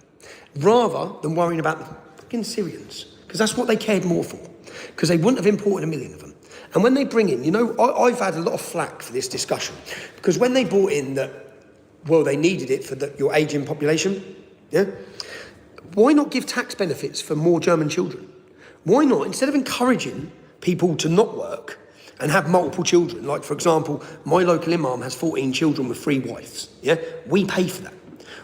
rather than worrying about the fucking Syrians, because that's what they cared more for, because they wouldn't have imported 1 million of them. And when they bring in, I've had a lot of flack for this discussion, because when they brought in that, well, they needed it for your ageing population, yeah? Why not give tax benefits for more German children? Why not, instead of encouraging people to not work and have multiple children, like, for example, my local imam has 14 children with 3 wives, yeah? We pay for that.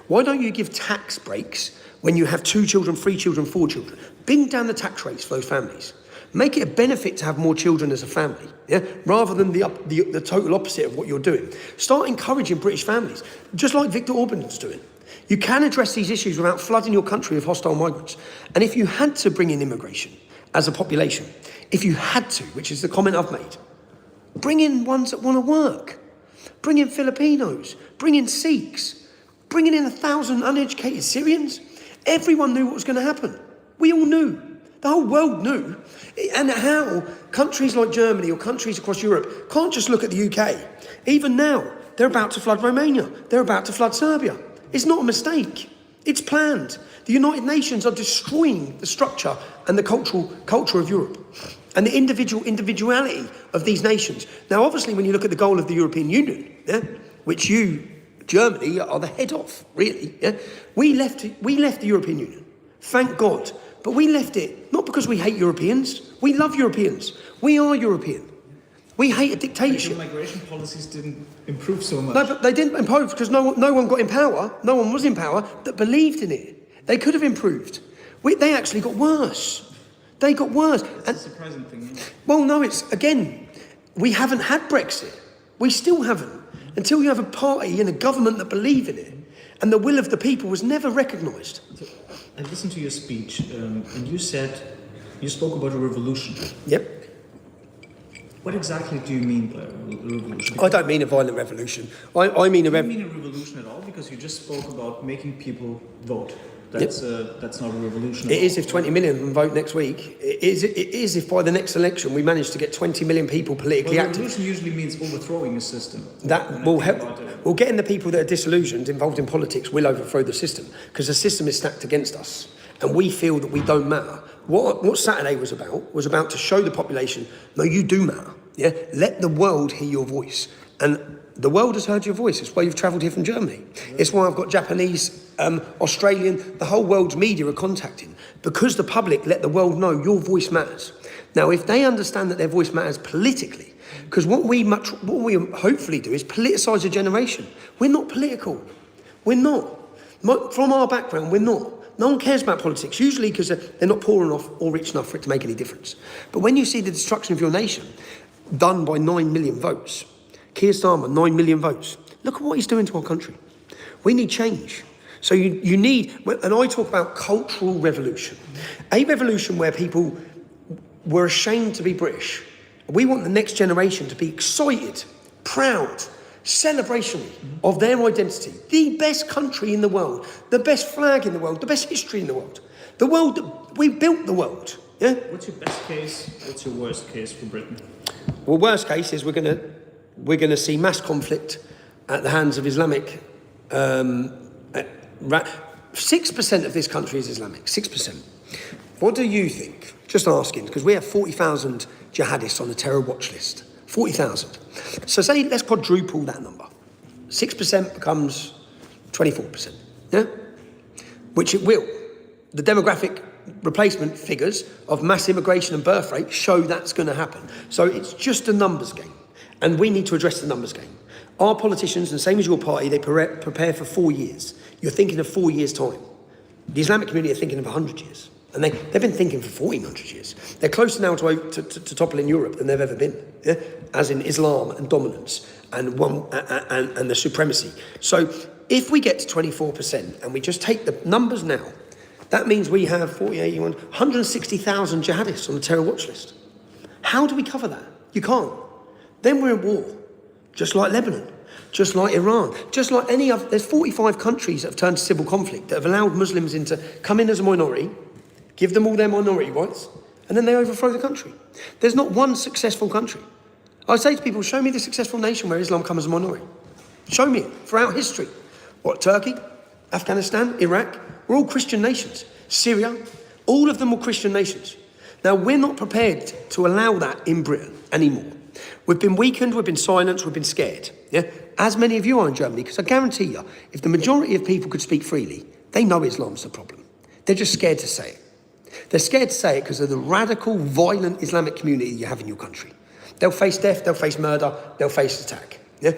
Why don't you give tax breaks when you have 2 children, 3 children, 4 children? Bring down the tax rates for those families. Make it a benefit to have more children as a family, yeah? Rather than the total opposite of what you're doing. Start encouraging British families, just like Viktor Orban's doing. You can address these issues without flooding your country with hostile migrants. And if you had to bring in immigration as a population, if you had to, which is the comment I've made, bring in ones that want to work. Bring in Filipinos. Bring in Sikhs. Bringing in 1,000 uneducated Syrians. Everyone knew what was going to happen. We all knew. The whole world knew. And how countries like Germany or countries across Europe can't just look at the UK. Even now, they're about to flood Romania. They're about to flood Serbia. It's not a mistake. It's planned. The United Nations are destroying the structure and the culture of Europe and the individuality of these nations. Now, obviously, when you look at the goal of the European Union, yeah, which you, Germany, are the head of, really, yeah, we left the European Union. Thank God. But we left it not because we hate Europeans. We love Europeans. We are European. We hate a dictatorship. Your migration policies didn't improve so much. No, but they didn't improve because no one got in power. No one was in power that believed in it. They could have improved. They actually got worse. They got worse. That's a surprising thing. Yeah. Well, no, we haven't had Brexit. We still haven't. Until you have a party and a government that believe in it. And the will of the people was never recognised. I listened to your speech, and you spoke about a revolution. Yep. What exactly do you mean by a revolution? I don't mean a violent revolution. I mean a revolution. Do you mean a revolution at all? Because you just spoke about making people vote. That's not a revolution. It is if 20 million of them vote next week. It is if by the next election we manage to get 20 million people politically active. Revolution usually means overthrowing a system. That will help. Well, getting the people that are disillusioned, involved in politics, will overthrow the system because the system is stacked against us, and we feel that we don't matter. What Saturday was about to show the population, no, you do matter. Yeah, let the world hear your voice, and the world has heard your voice. It's why you've travelled here from Germany. It's why I've got Japanese, Australian, the whole world's media are contacting, because the public let the world know your voice matters. Now, if they understand that their voice matters politically, because what we hopefully do is politicise a generation. We're not political. We're not. From our background, we're not. No one cares about politics, usually because they're not poor enough or rich enough for it to make any difference. But when you see the destruction of your nation done by 9 million votes, Keir Starmer, 9 million votes, look at what he's doing to our country. We need change. So you need, and I talk about cultural revolution, a revolution where people were ashamed to be British. We want the next generation to be excited, proud, celebration of their identity. The best country in the world, the best flag in the world, the best history in the world. The world that we built the world. Yeah. What's your best case? What's your worst case for Britain? Well, worst case is we're gonna see mass conflict at the hands of Islamic. 6% of this country is Islamic. 6%. What do you think? Just asking, because we have 40,000 jihadists on the terror watch list. 40,000. So say, let's quadruple that number. 6% becomes 24%. Yeah? Which it will. The demographic replacement figures of mass immigration and birth rate show that's going to happen. So it's just a numbers game. And we need to address the numbers game. Our politicians, and same as your party, they prepare for 4 years. You're thinking of 4 years' time. The Islamic community are thinking of 100 years. And they've been thinking for 1,400 years. They're closer now to toppling Europe than they've ever been, yeah? As in Islam and dominance and the supremacy. So if we get to 24% and we just take the numbers now, That means we have 160,000 jihadists on the terror watch list. How do we cover that? You can't. Then we're in war, just like Lebanon, just like Iran, just like any other. There's 45 countries that have turned to civil conflict that have allowed Muslims to come in as a minority, give them all their minority rights, and then they overthrow the country. There's not one successful country. I say to people, show me the successful nation where Islam comes as a minority. Show me it throughout history. What, Turkey, Afghanistan, Iraq? We're all Christian nations. Syria, all of them were Christian nations. Now, we're not prepared to allow that in Britain anymore. We've been weakened, we've been silenced, we've been scared. Yeah? As many of you are in Germany, because I guarantee you, if the majority of people could speak freely, they know Islam's the problem. They're just scared to say it. They're scared to say it because of the radical, violent Islamic community you have in your country. They'll face death, they'll face murder, they'll face attack. Yeah?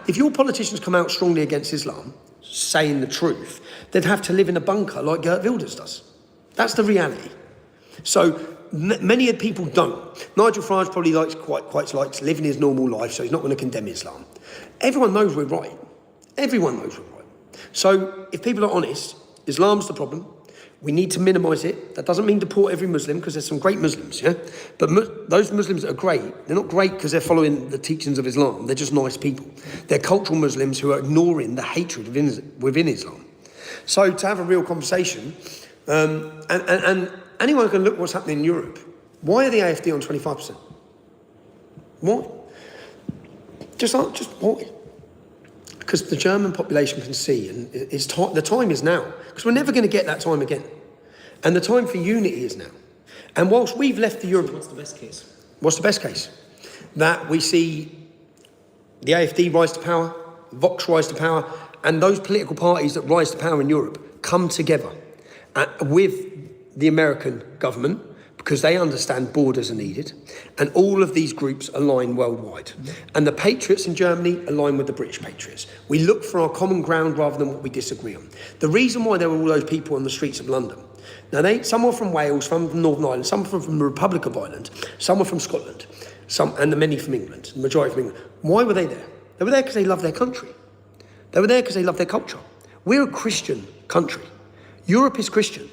If your politicians come out strongly against Islam, saying the truth, they'd have to live in a bunker like Geert Wilders does. That's the reality. So many of the people don't. Nigel Farage probably quite likes living his normal life, so he's not going to condemn Islam. Everyone knows we're right. Everyone knows we're right. So if people are honest, Islam's the problem. We need to minimise it. That doesn't mean deport every Muslim, because there's some great Muslims, yeah? But those Muslims that are great, they're not great because they're following the teachings of Islam. They're just nice people. They're cultural Muslims who are ignoring the hatred within Islam. So to have a real conversation, and anyone can look what's happening in Europe. Why are the AfD on 25%? Why? Just why? Because the German population can see, and the time is now. Because we're never going to get that time again. And the time for unity is now. And whilst we've left the Europe... So what's the best case? What's the best case? That we see the AfD rise to power, Vox rise to power, and those political parties that rise to power in Europe come together with the American government, because they understand borders are needed, and all of these groups align worldwide. And the patriots in Germany align with the British patriots. We look for our common ground rather than what we disagree on. The reason why there were all those people on the streets of London, now some were from Wales, some from Northern Ireland, some from the Republic of Ireland, some were from Scotland, and the many from England, the majority from England. Why were they there? They were there because they love their country. They were there because they love their culture. We're a Christian country. Europe is Christian.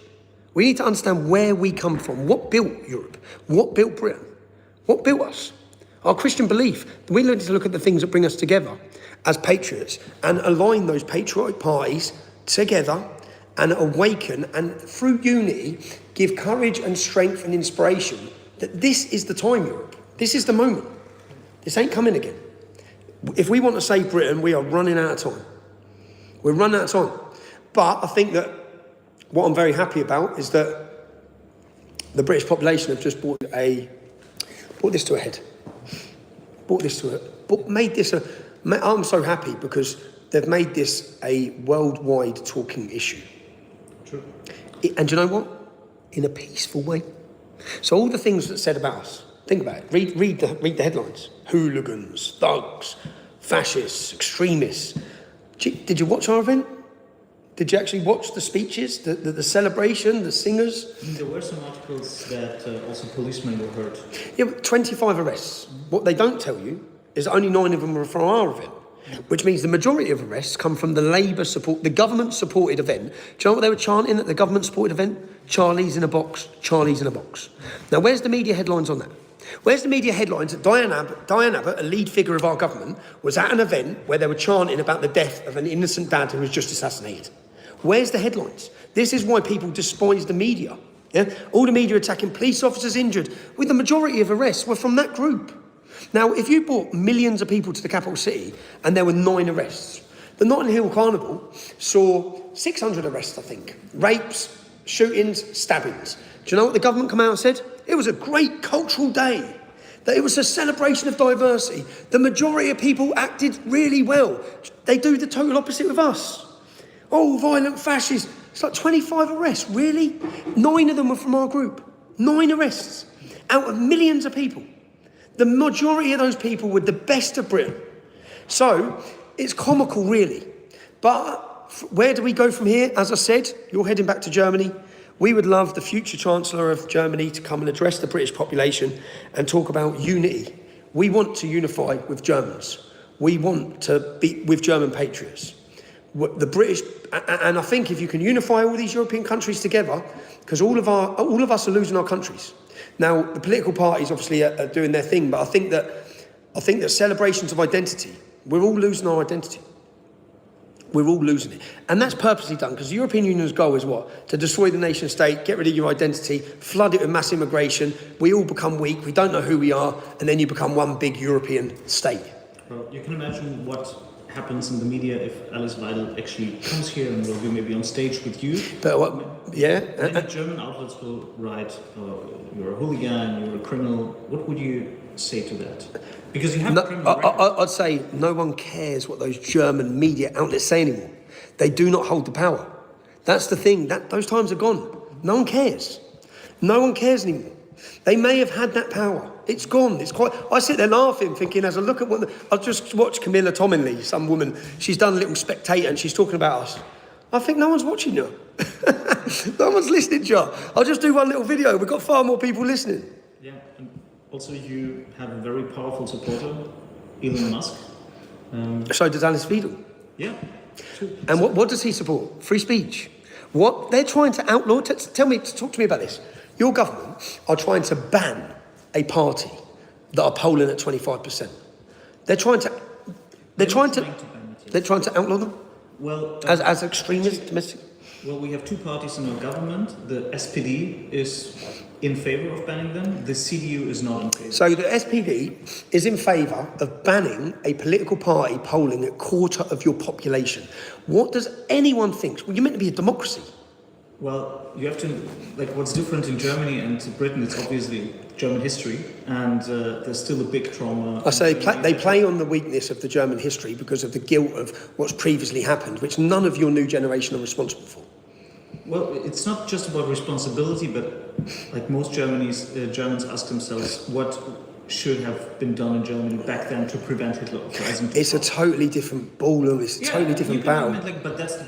We need to understand where we come from. What built Europe? What built Britain? What built us? Our Christian belief. We need to look at the things that bring us together as patriots and align those patriotic parties together and awaken, and through unity give courage and strength and inspiration that this is the time, Europe. This is the moment. This ain't coming again. If we want to save Britain, we are running out of time. We're running out of time. But I think that what I'm very happy about is that the British population have just brought this to a head. I'm so happy because they've made this a worldwide talking issue. True. And do you know what? In a peaceful way. So all the things that's said about us, think about it. Read the headlines. Hooligans, thugs, fascists, extremists. Did you watch our event? Did you actually watch the speeches, the celebration, the singers? There were some articles that also policemen were hurt. Yeah, but 25 arrests. What they don't tell you is only 9 of them were from our event, which means the majority of arrests come from the government-supported event. Do you know what they were chanting at the government-supported event? Charlie's in a box, Charlie's in a box. Now, where's the media headlines on that? Where's the media headlines that Diane Abbott, a lead figure of our government, was at an event where they were chanting about the death of an innocent dad who was just assassinated? Where's the headlines? This is why people despise the media. Yeah? All the media attacking police officers injured, with the majority of arrests were from that group. Now, if you brought millions of people to the capital city and there were 9 arrests, the Notting Hill Carnival saw 600 arrests, I think. Rapes, shootings, stabbings. Do you know what the government came out and said? It was a great cultural day. That it was a celebration of diversity. The majority of people acted really well. They do the total opposite with us. Oh, violent fascists. It's like 25 arrests, really? 9 of them were from our group. 9 arrests out of millions of people. The majority of those people were the best of Britain. So it's comical, really. But where do we go from here? As I said, you're heading back to Germany. We would love the future Chancellor of Germany to come and address the British population and talk about unity. We want to unify with Germans. We want to be with German patriots. the British, and I think if you can unify all these European countries together, because all of us are losing our countries. Now, the political parties obviously are doing their thing, but I think that celebrations of identity, we're all losing our identity. We're all losing it. And that's purposely done, because the European Union's goal is what? To destroy the nation state, get rid of your identity, flood it with mass immigration, we all become weak, we don't know who we are, and then you become one big European state. Well, you can imagine what happens in the media if Alice Weidel actually comes here and will be maybe on stage with you. But what, yeah? Many German outlets will write, you're a hooligan, you're a criminal. What would you say to that? Because you have a criminal record. I'd say no one cares what those German media outlets say anymore. They do not hold the power. That's the thing. Those times are gone. No one cares. No one cares anymore. They may have had that power. It's gone. It's quite. I sit there laughing, thinking as I look at I just watched Camilla Tominley, some woman. She's done a little Spectator, and she's talking about us. I think no one's watching you. No one's listening to you. I'll just do one little video. We've got far more people listening. Yeah, and also you have a very powerful supporter, Elon Musk. So does Alice Weidel. Yeah. True. And what does he support? Free speech. What they're trying to outlaw. Talk to me about this. Your government are trying to ban a party that are polling at 25%. They're trying to outlaw them. Well, as extremists, domestic. Well, we have two parties in our government. The SPD is in favor of banning them. The CDU is not in favor. So the SPD is in favour of banning a political party polling a quarter of your population. What does anyone think? Well, you're meant to be a democracy. Well, you have to, what's different in Germany and Britain, it's obviously German history, and there's still a big trauma. I say they play on the weakness of the German history because of the guilt of what's previously happened, which none of your new generation are responsible for. Well, it's not just about responsibility, but like most Germans ask themselves, what should have been done in Germany back then to prevent Hitler uprising? It's a totally different ball, it's a totally different battle. But that's a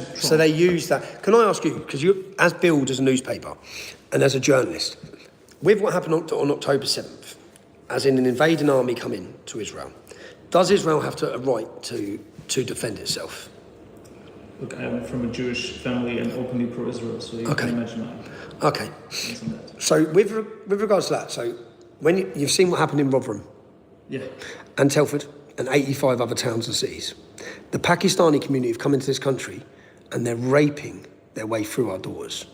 trauma. So they use that. Can I ask you, because you, as Bild, as a newspaper, and as a journalist, with what happened on October 7th, as in an invading army come in to Israel, does Israel have a right to defend itself? Look, I'm from a Jewish family and openly pro-Israel, so you can imagine that. Okay. So with regards to that, so when you've seen what happened in Rotherham, and Telford, and 85 other towns and cities, the Pakistani community have come into this country and they're raping their way through our doors.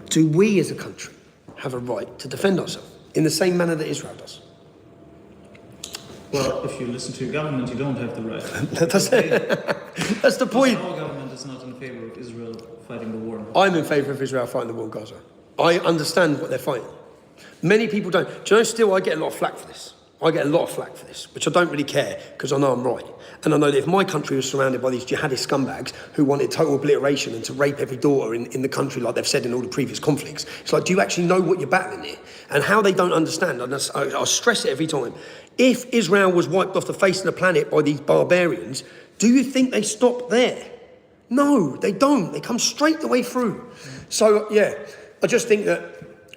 Do we as a country have a right to defend ourselves in the same manner that Israel does? Well, if you listen to your government, you don't have the right. That's the point. Our government is not in favor of Israel fighting the war. I'm in favour of Israel fighting the war in Gaza. I understand what they're fighting. Many people don't. Do you know, still I get a lot of flack for this. I get a lot of flack for this, which I don't really care because I know I'm right. And I know that if my country was surrounded by these jihadist scumbags who wanted total obliteration and to rape every daughter in the country like they've said in all the previous conflicts, it's like, do you actually know what you're battling here? And how they don't understand, and I stress it every time, if Israel was wiped off the face of the planet by these barbarians, do you think they stop there? No, they don't. They come straight the way through. So, yeah, I just think that,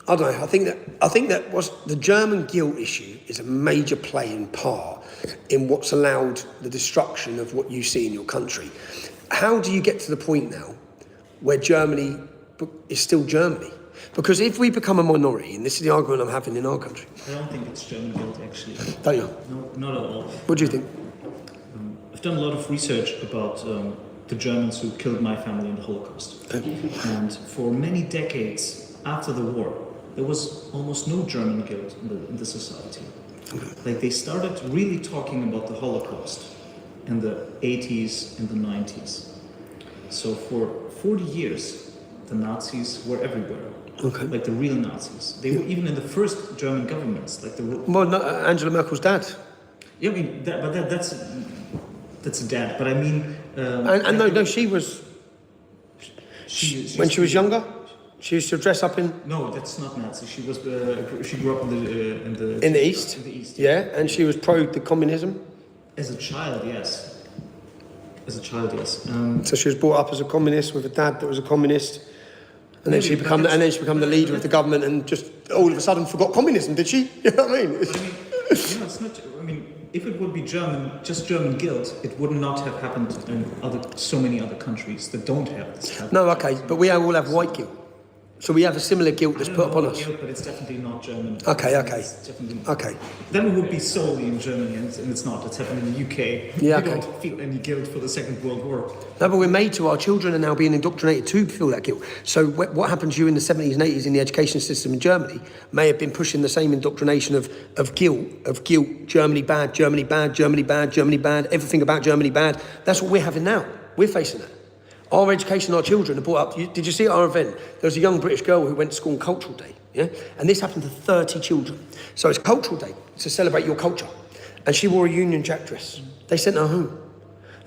I don't know, I think that was the German guilt issue is a major playing part in what's allowed the destruction of what you see in your country. How do you get to the point now where Germany is still Germany? Because if we become a minority, and this is the argument I'm having in our country. I don't think it's German guilt, actually. Don't you? No, not at all. What do you think? I've done a lot of research about the Germans who killed my family in the Holocaust. And for many decades after the war, there was almost no German guilt in the society. Like, they started really talking about the Holocaust in the 80s and the 90s. So for 40 years, the Nazis were everywhere. Okay. Like the real Nazis. They were even in the first German governments. Like Well, no, Angela Merkel's dad. Yeah, I mean, that's a dad. But I mean... No, she was... when she was younger? She used to dress up in... No, that's not Nazi. She was. She grew up in the East. In the East. Yeah, and she was pro the communism. As a child, yes. So she was brought up as a communist with a dad that was a communist, and then she become the leader of the government, and just all of a sudden forgot communism. Did she? You know what I mean? It's not. I mean, if it would be German, just German guilt, it would not have happened in so many other countries that don't have this type. No, okay, but we all have white guilt. So we have a similar guilt that's put upon us. Guilt, but it's definitely not German. Okay. It's definitely, Okay. then it would be solely in Germany, and it's not. It's happening in the UK. Yeah, We okay. don't feel any guilt for the Second World War. No, but we're made to. Our children are now being indoctrinated to feel that guilt. So what happened to you in the 70s and 80s in the education system in Germany may have been pushing the same indoctrination of guilt, Germany bad, Germany bad, Germany bad, Germany bad, everything about Germany bad. That's what we're having now. We're facing that. Our education, our children are brought up. Did you see at our event? There was a young British girl who went to school on Cultural Day, yeah? And this happened to 30 children. So it's Cultural Day to celebrate your culture. And she wore a Union Jack dress. They sent her home.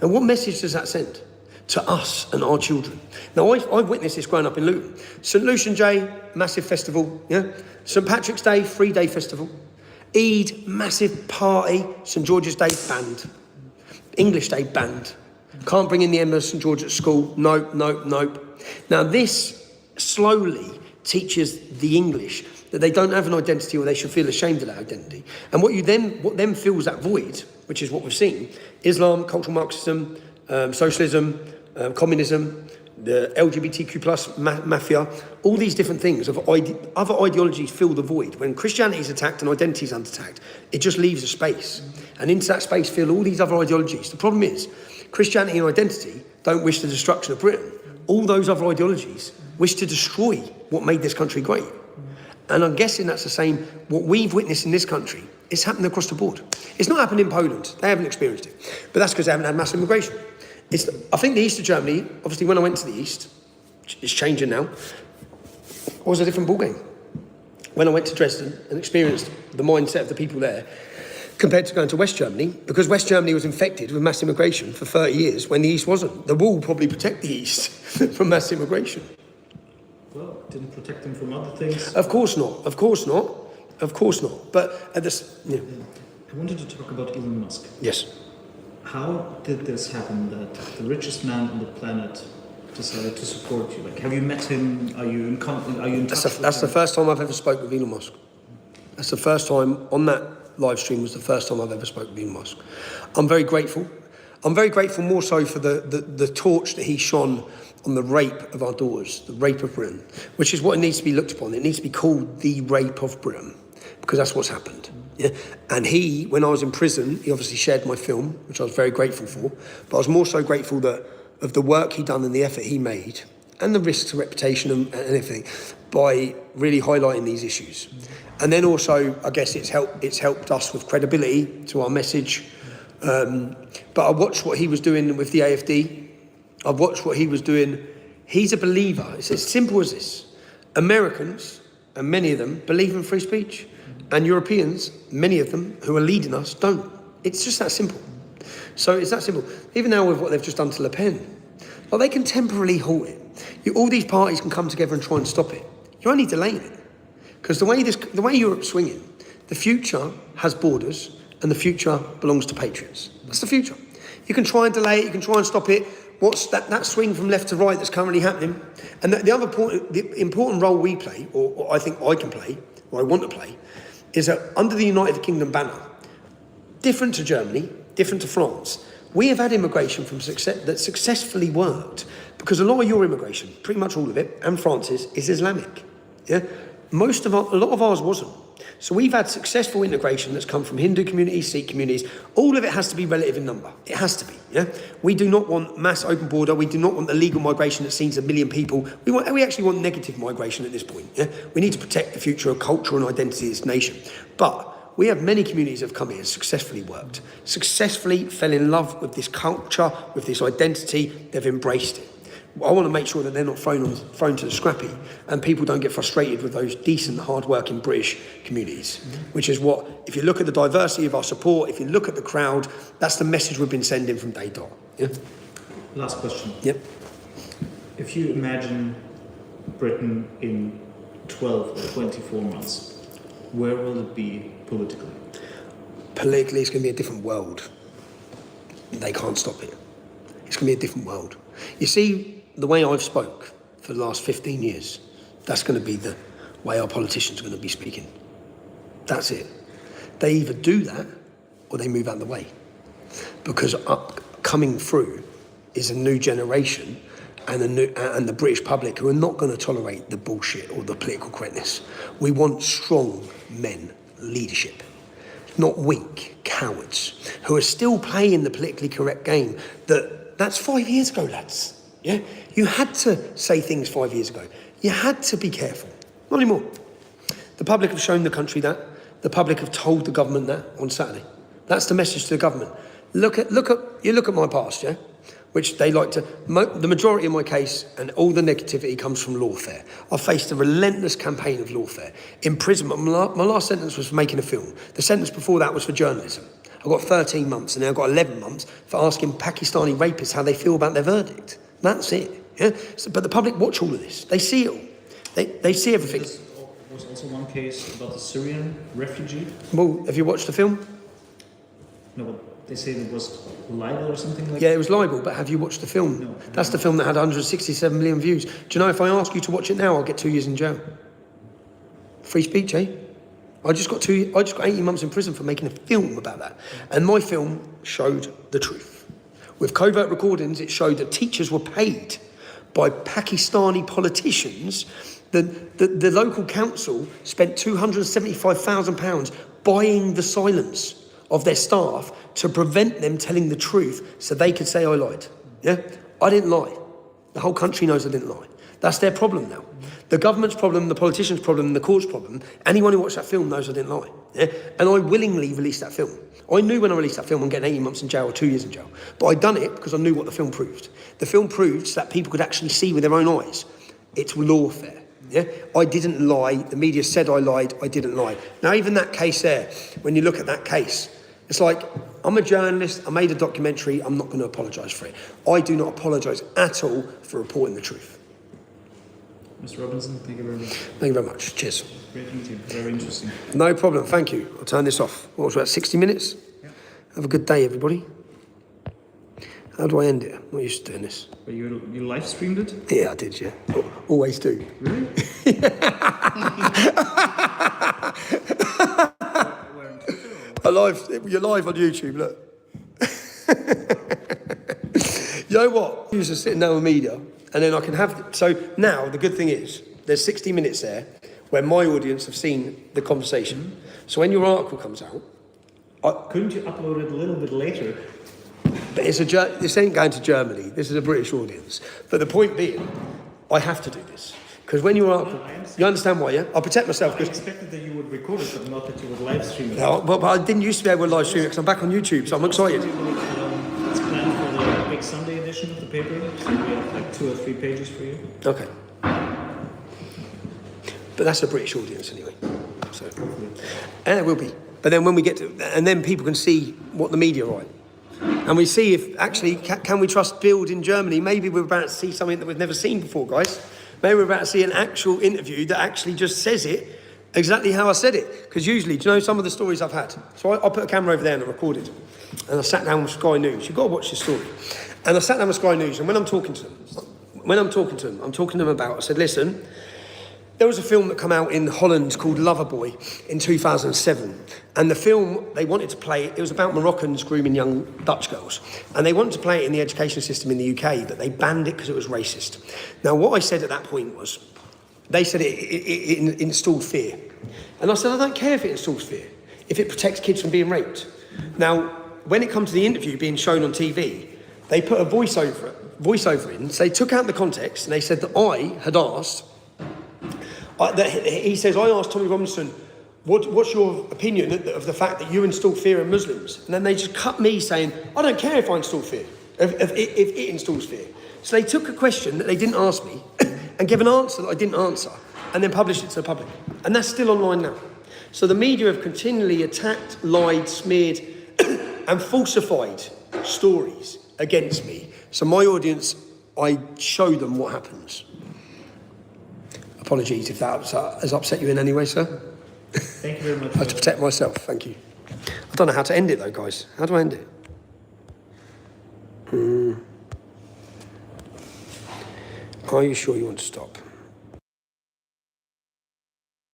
And what message does that send to us and our children? Now, I've witnessed this growing up in Luton. St. Lucian Day, massive festival, yeah? St. Patrick's Day, 3-day festival. Eid, massive party. St. George's Day, banned. English Day, banned. Can't bring in the emma of St. George at school. Nope. Now, this slowly teaches the English that they don't have an identity or they should feel ashamed of that identity. And what then fills that void, which is what we've seen, Islam, cultural Marxism, socialism, communism, the LGBTQ plus mafia, all these different things of other ideologies fill the void. When Christianity is attacked and identity is under attack, it just leaves a space. And into that space fill all these other ideologies. The problem is, Christianity and identity don't wish the destruction of Britain. All those other ideologies wish to destroy what made this country great. And I'm guessing that's the same, what we've witnessed in this country, it's happening across the board. It's not happened in Poland, they haven't experienced it. But that's because they haven't had mass immigration. I think the east of Germany, obviously when I went to the east, it's changing now, was a different ballgame. When I went to Dresden and experienced the mindset of the people there, compared to going to West Germany, because West Germany was infected with mass immigration for 30 years when the East wasn't. The wall probably protect the East from mass immigration. Well, it didn't protect them from other things. Of course not. But at this, yeah. I wanted to talk about Elon Musk. Yes. How did this happen that the richest man on the planet decided to support you? Like, have you met him? Are you in touch with him? That's the first time I've ever spoke with Elon Musk. That's the first time on that live stream was the first time I've ever spoken with Elon Musk. I'm very grateful. I'm very grateful more so for the torch that he shone on the rape of our daughters, the rape of Britain, which is what it needs to be looked upon. It needs to be called the rape of Britain, because that's what's happened. Yeah? And he, when I was in prison, he obviously shared my film, which I was very grateful for, but I was more so grateful of the work he done and the effort he made, and the risks to reputation and everything, by really highlighting these issues. And then also, I guess it's helped us with credibility to our message. But I watched what he was doing with the AFD. I watched what he was doing. He's a believer. It's as simple as this. Americans, and many of them, believe in free speech. And Europeans, many of them, who are leading us, don't. It's just that simple. So it's that simple. Even now with what they've just done to Le Pen, well, they can temporarily halt it. All these parties can come together and try and stop it. You're only delaying it. Because the way Europe's swinging, the future has borders and the future belongs to patriots. That's the future. You can try and delay it, you can try and stop it. What's that swing from left to right that's currently happening? And the important role we play, or I think I can play, or I want to play, is that under the United Kingdom banner, different to Germany, different to France, we have had immigration that successfully worked, because a lot of your immigration, pretty much all of it, and France's, is Islamic. Yeah? A lot of ours wasn't. So we've had successful integration that's come from Hindu communities, Sikh communities. All of it has to be relative in number. It has to be. Yeah. We do not want mass open border. We do not want illegal migration that sees 1 million people. We actually want negative migration at this point. Yeah. We need to protect the future of culture and identity of this nation. But we have many communities that have come here and successfully worked, successfully fell in love with this culture, with this identity. They've embraced it. I want to make sure that they're not thrown to the scrappy, and people don't get frustrated with those decent, hard-working British communities, which is what, if you look at the diversity of our support, if you look at the crowd, that's the message we've been sending from day dot. Yeah? Last question. Yep. If you imagine Britain in 12 or 24 months, where will it be politically? Politically, it's going to be a different world. They can't stop it. It's going to be a different world. You see, the way I've spoke for the last 15 years, that's going to be the way our politicians are going to be speaking. That's it. They either do that, or or they move out of the way. Because coming through is a new generation and the British public who are not going to tolerate the bullshit or the political correctness. We want strong men, leadership, not weak cowards who are still playing the politically correct game. That's 5 years ago, lads. Yeah, you had to say things 5 years ago. You had to be careful. Not anymore. The public have shown the country that. The public have told the government that on Saturday. That's the message to the government. Look at my past, yeah? Which they like to, the majority of my case and all the negativity comes from lawfare. I've faced a relentless campaign of lawfare. Imprisonment, my last sentence was for making a film. The sentence before that was for journalism. I got 13 months and now I've got 11 months for asking Pakistani rapists how they feel about their verdict. That's it, yeah? So, but the public watch all of this. They see it all. They see everything. There was also one case about the Syrian refugee. Well, have you watched the film? No, but they say it was libel or something like that. Yeah, it was libel, but have you watched the film? No. That's the film that had 167 million views. Do you know if I ask you to watch it now, I'll get 2 years in jail? Free speech, eh? I just got 18 months in prison for making a film about that. And my film showed the truth. With covert recordings, it showed that teachers were paid by Pakistani politicians. The local council spent £275,000 buying the silence of their staff to prevent them telling the truth so they could say I lied. Yeah? I didn't lie. The whole country knows I didn't lie. That's their problem now. The government's problem, the politicians' problem, the court's problem. Anyone who watched that film knows I didn't lie. Yeah? And I willingly released that film. I knew when I released that film I'm getting 18 months in jail or 2 years in jail. But I'd done it because I knew what the film proved. The film proved so that people could actually see with their own eyes. It's lawfare. Yeah? I didn't lie. The media said I lied. I didn't lie. Now, even that case there, when you look at that case, it's like, I'm a journalist, I made a documentary, I'm not going to apologise for it. I do not apologise at all for reporting the truth. Mr. Robinson, thank you very much. Thank you very much. Cheers. Great meeting. Very interesting. No problem. Thank you. I'll turn this off. What was that, 60 minutes? Yeah. Have a good day, everybody. How do I end it? I'm not used to doing this. But you live streamed it? Yeah, I did, yeah. Always do. Really? You're live on YouTube, look. You know what? You're just sitting down with media, and then I can have... So now, the good thing is, there's 60 minutes there where my audience have seen the conversation. So when your article comes out... Couldn't you upload it a little bit later? But this ain't going to Germany. This is a British audience. But the point being, I have to do this. Because when your article... You understand why, yeah? I'll protect myself. I expected that you would record it, but not that you would live stream it. No, but I didn't used to be able to live stream it because I'm back on YouTube, so I'm excited. It's planned for the big Sunday edition of the paper, so we have like 2 or 3 pages for you. Okay. But that's a British audience anyway. So, and it will be. But then when we get to... And then people can see what the media write. And we see if actually, can we trust Bild in Germany? Maybe we're about to see something that we've never seen before, guys. Maybe we're about to see an actual interview that actually just says it exactly how I said it. Because usually, do you know some of the stories I've had? So I put a camera over there and I recorded. And I sat down with Sky News. You've got to watch this story. And I sat down with Sky News, and when I'm talking to them, I'm talking to them about, I said, listen, there was a film that came out in Holland called Loverboy in 2007. And the film, they wanted to play it was about Moroccans grooming young Dutch girls. And they wanted to play it in the education system in the UK, but they banned it because it was racist. Now, what I said at that point was, they said it installed fear. And I said, I don't care if it installs fear, if it protects kids from being raped. Now, when it comes to the interview being shown on TV, they put a voiceover in, so they took out the context, and they said that I had asked, he says, I asked Tommy Robinson, what's your opinion of the fact that you install fear in Muslims? And then they just cut me saying, I don't care if I install fear, if it installs fear. So they took a question that they didn't ask me and gave an answer that I didn't answer and then published it to the public. And that's still online now. So the media have continually attacked, lied, smeared and falsified stories against me. So my audience, I show them what happens. Apologies if that has upset you in any way, sir. Thank you very much. I have to protect myself, thank you. I don't know how to end it though, guys. How do I end it? Are you sure you want to stop?